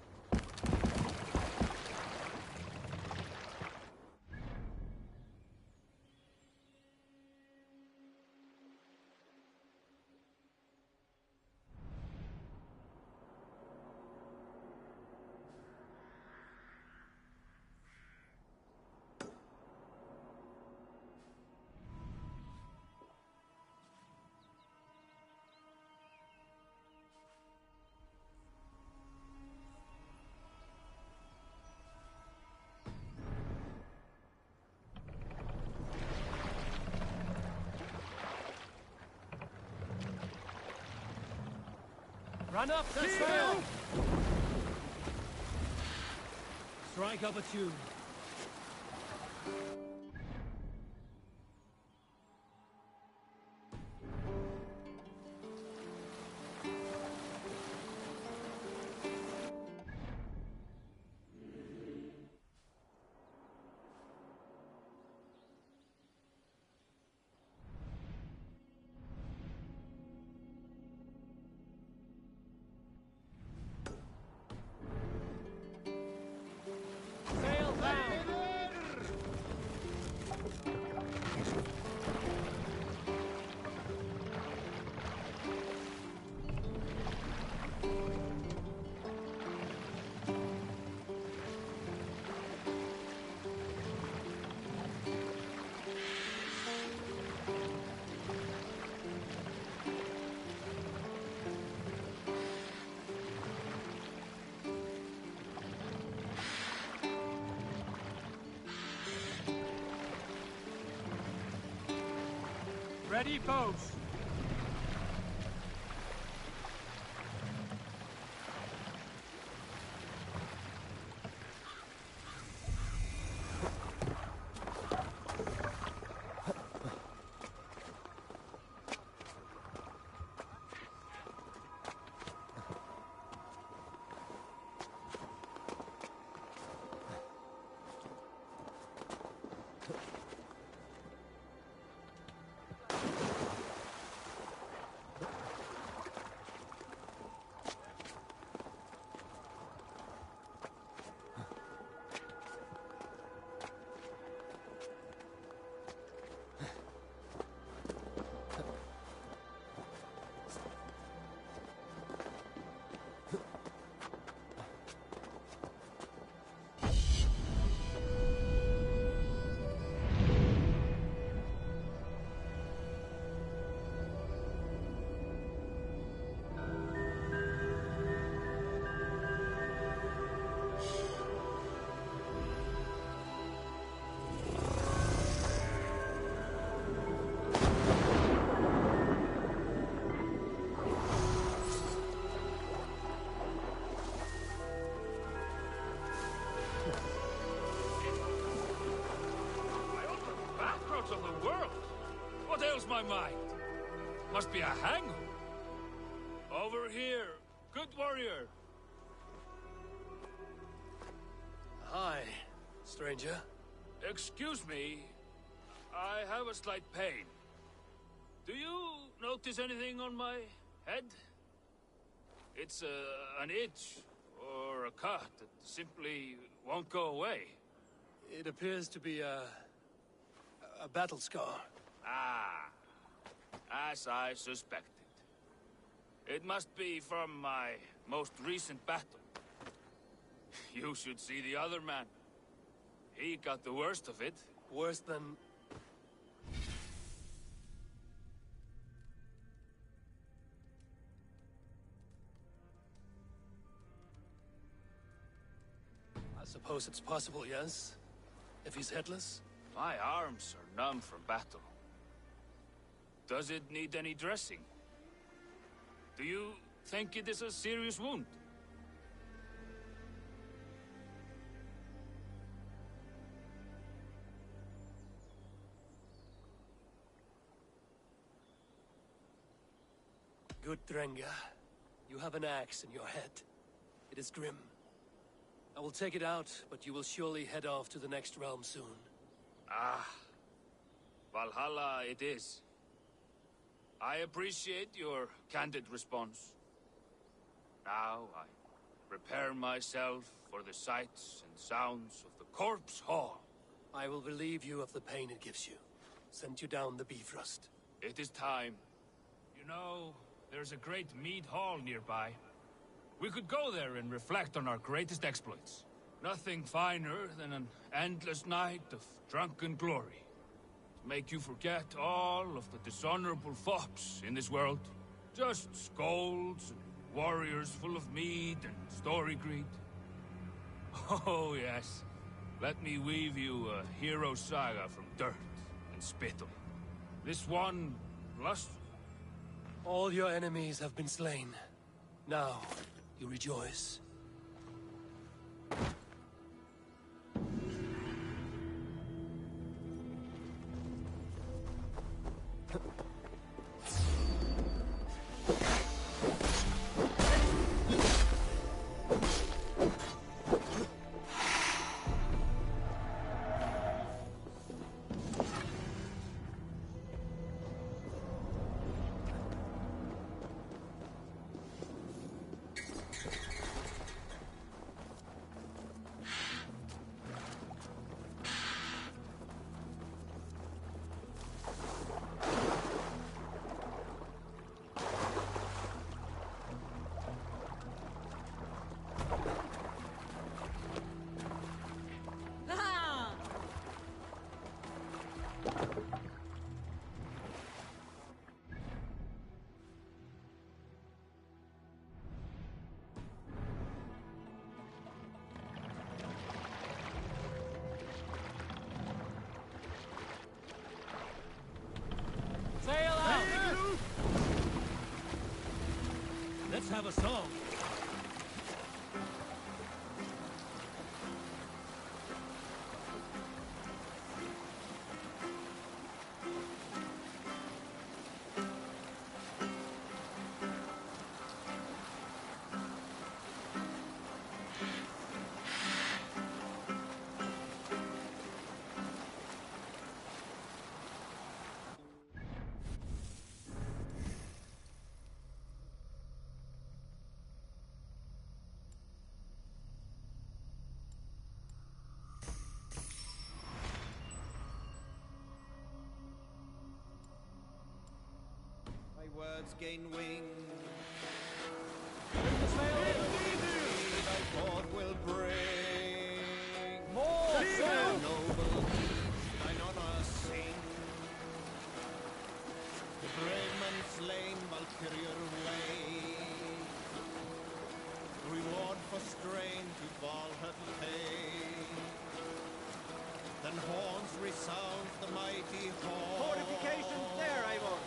Run up the sail! Strike up a tune. Sail down! Ready, boats! world? What ails my mind? Must be a hangover. Over here, good warrior. Hi, stranger. Excuse me, I have a slight pain. Do you notice anything on my head? It's an itch or a cut that simply won't go away. It appears to be a battle scar. Ah, as I suspected. It must be from my most recent battle. You should see the other man. He got the worst of it. Worse than... I suppose it's possible, yes? If he's headless? My arms are numb from battle. Does it need any dressing? Do you think it is a serious wound? Good, Drenga. You have an axe in your head. It is grim. I will take it out, but you will surely head off to the next realm soon. Ah, Valhalla it is. I appreciate your candid response. Now I prepare myself for the sights and sounds of the corpse hall. I will relieve you of the pain it gives you. Send you down the Bifrost. It is time. You know, there's a great mead hall nearby. We could go there and reflect on our greatest exploits. Nothing finer than an endless night of drunken glory. To make you forget all of the dishonorable thoughts in this world. Just scolds and warriors full of mead and story greed. Oh yes, let me weave you a hero saga from dirt and spittle. This one, lust. All your enemies have been slain. Now, you rejoice. Sail out! Let's have a song. Words gain wing. Thy thought will bring more noble deeds, thine honor sing. The brave man slain, Valkyrier way. Reward for strain to Valhalla pay. Then horns resound the mighty hall. Fortifications there, Eivor.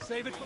Save it for...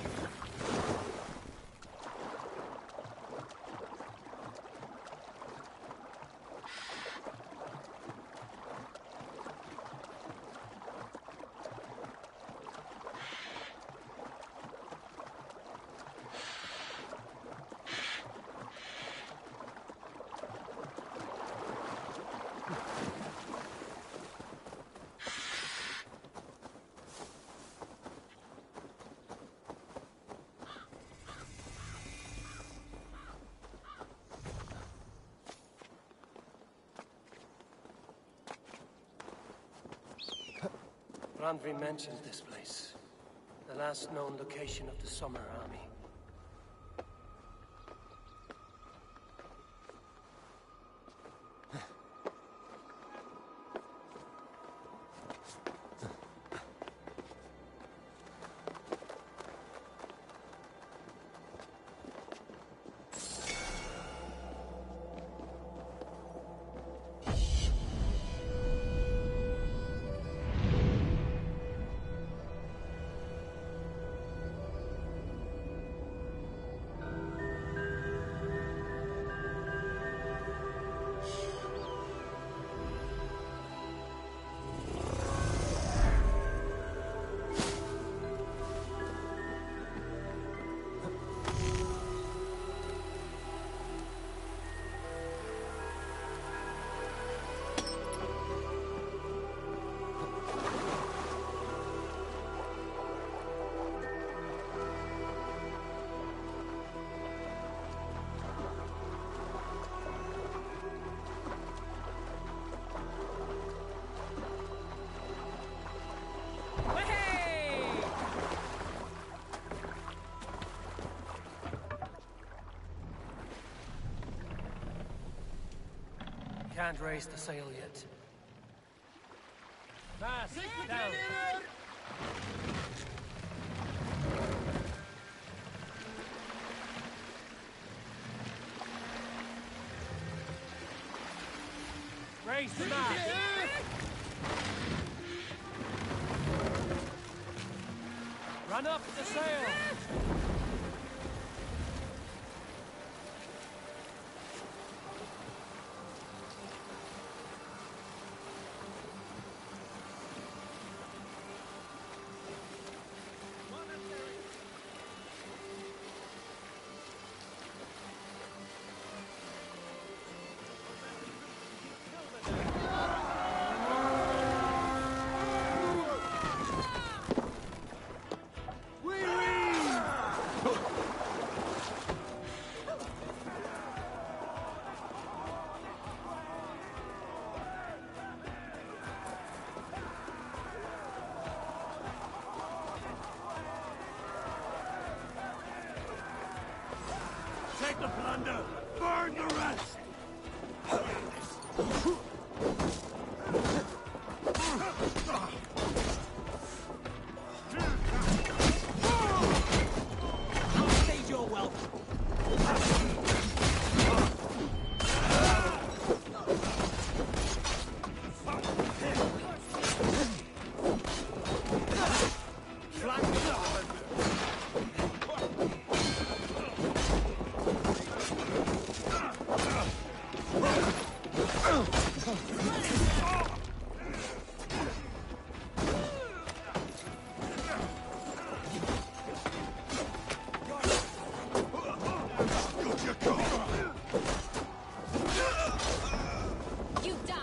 Randvi mentioned this place. The last known location of the Summer Army. Can't raise the sail yet. Fast! Down! Raise the mast! Run up the sail! Take the plunder! Burn the rest! Stage your welcome. You die!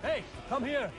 Hey, come here!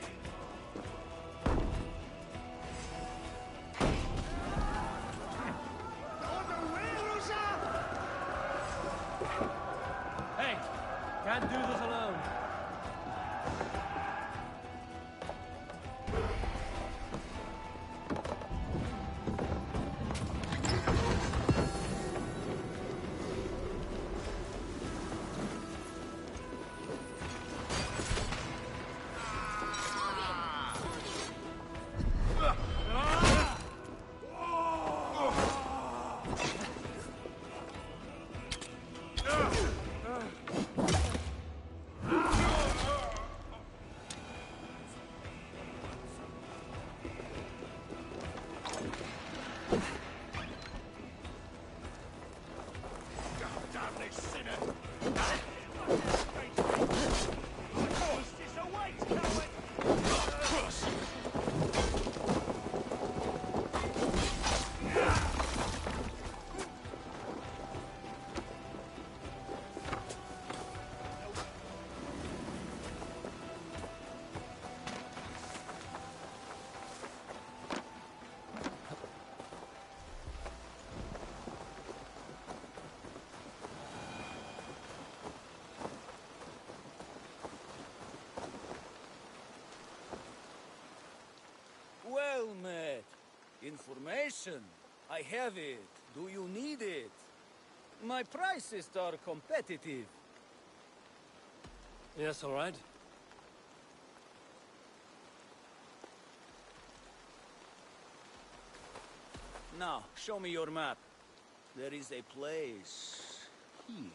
information. I have it. Do you need it? My prices are competitive. Yes, all right. Now, show me your map. There is a place here.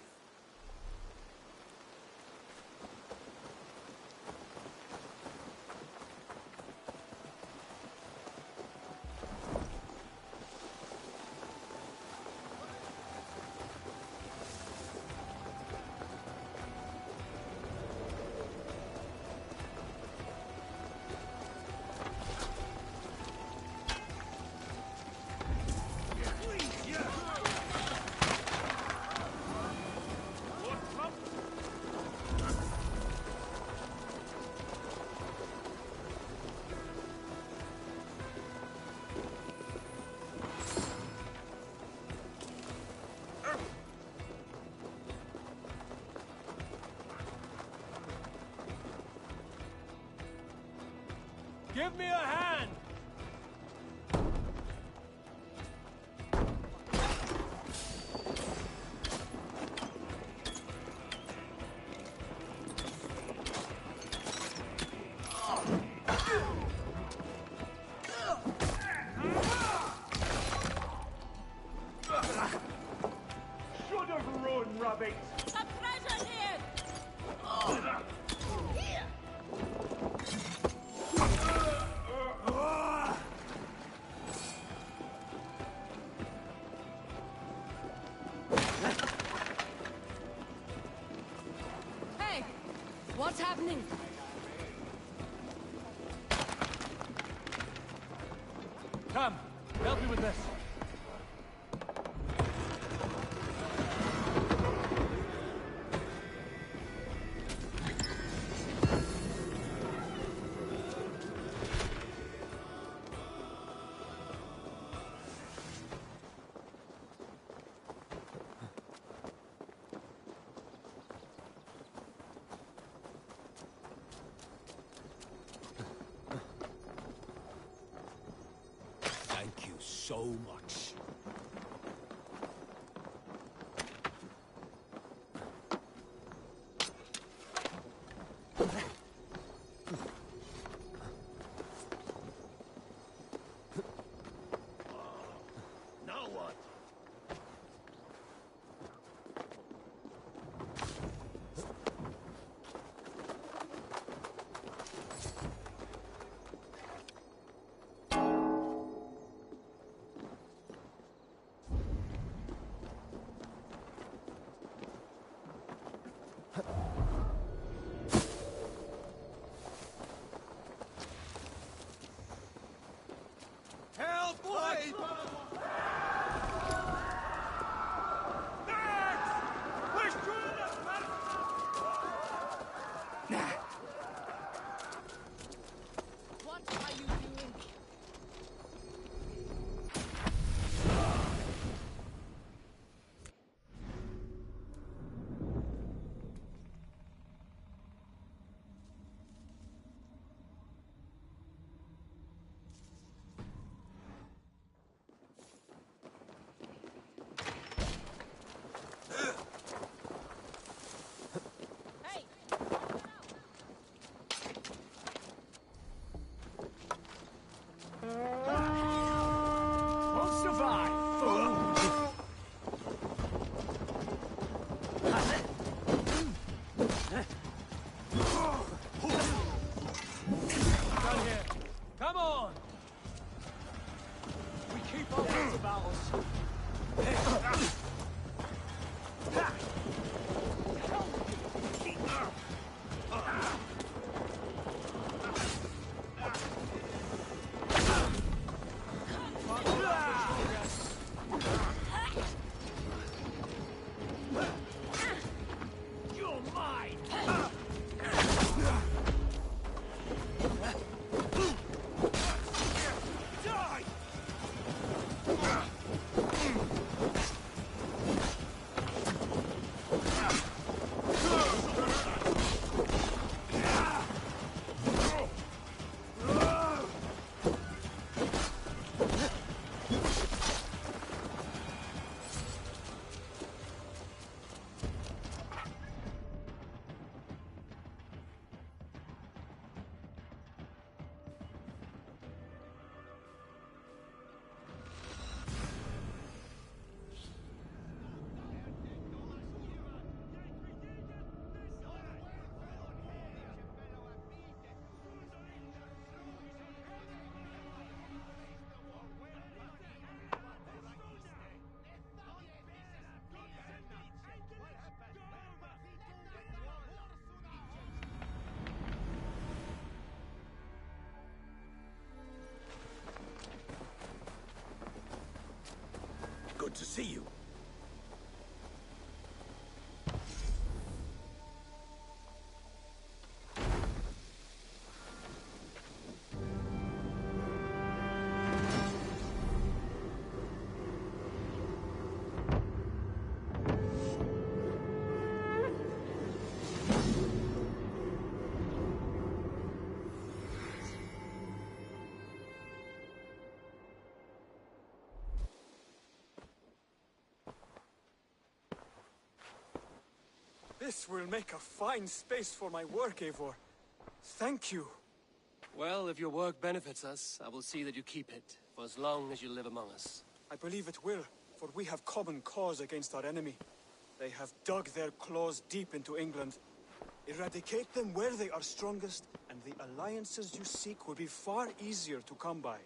Give me a hand! Should have run, rabbit! Some treasure here! Here! Hey! What's happening? Come, help me with this. Thank you so much. Now what? Help! Wait! What are you doing? Hey! Won't survive! Down here. Come on! We keep our wits about us. You're mine! Die! This will make a fine space for my work, Eivor. Thank you. Well, if your work benefits us, I will see that you keep it, for as long as you live among us. I believe it will, for we have common cause against our enemy. They have dug their claws deep into England. Eradicate them where they are strongest, and the alliances you seek will be far easier to come by.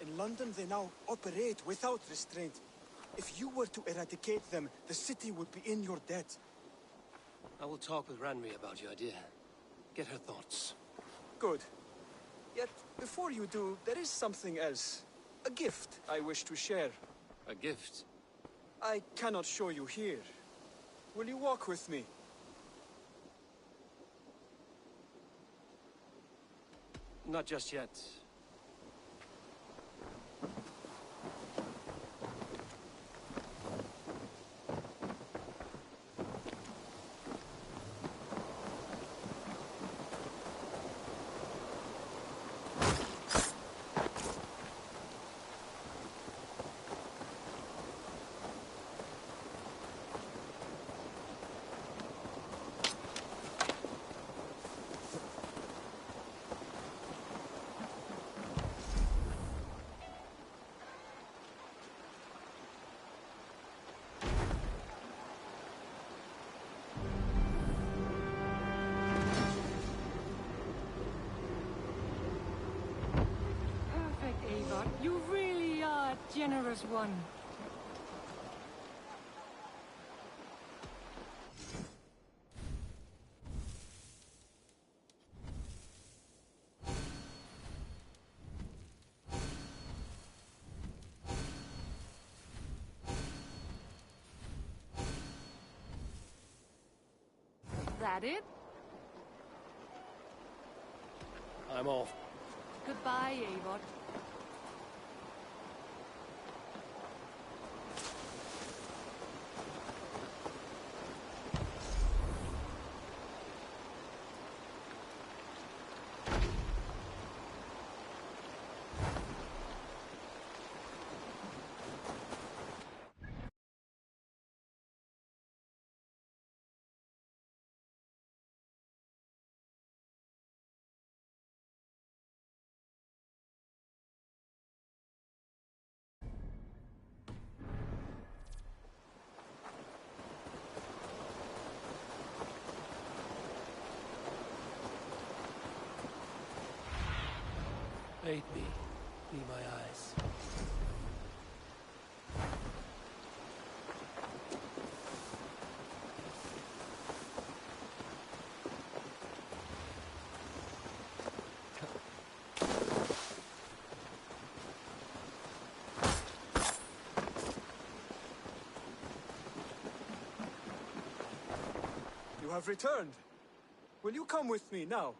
In London, they now operate without restraint. If you were to eradicate them, the city would be in your debt. I will talk with Ranri about your idea. Get her thoughts. Good. Yet, before you do, there is something else. A gift I wish to share. A gift? I cannot show you here. Will you walk with me? Not just yet. You really are a generous one. That it? I'm off. Goodbye, Eivor. Aid me. Be my eyes. You have returned. Will you come with me now?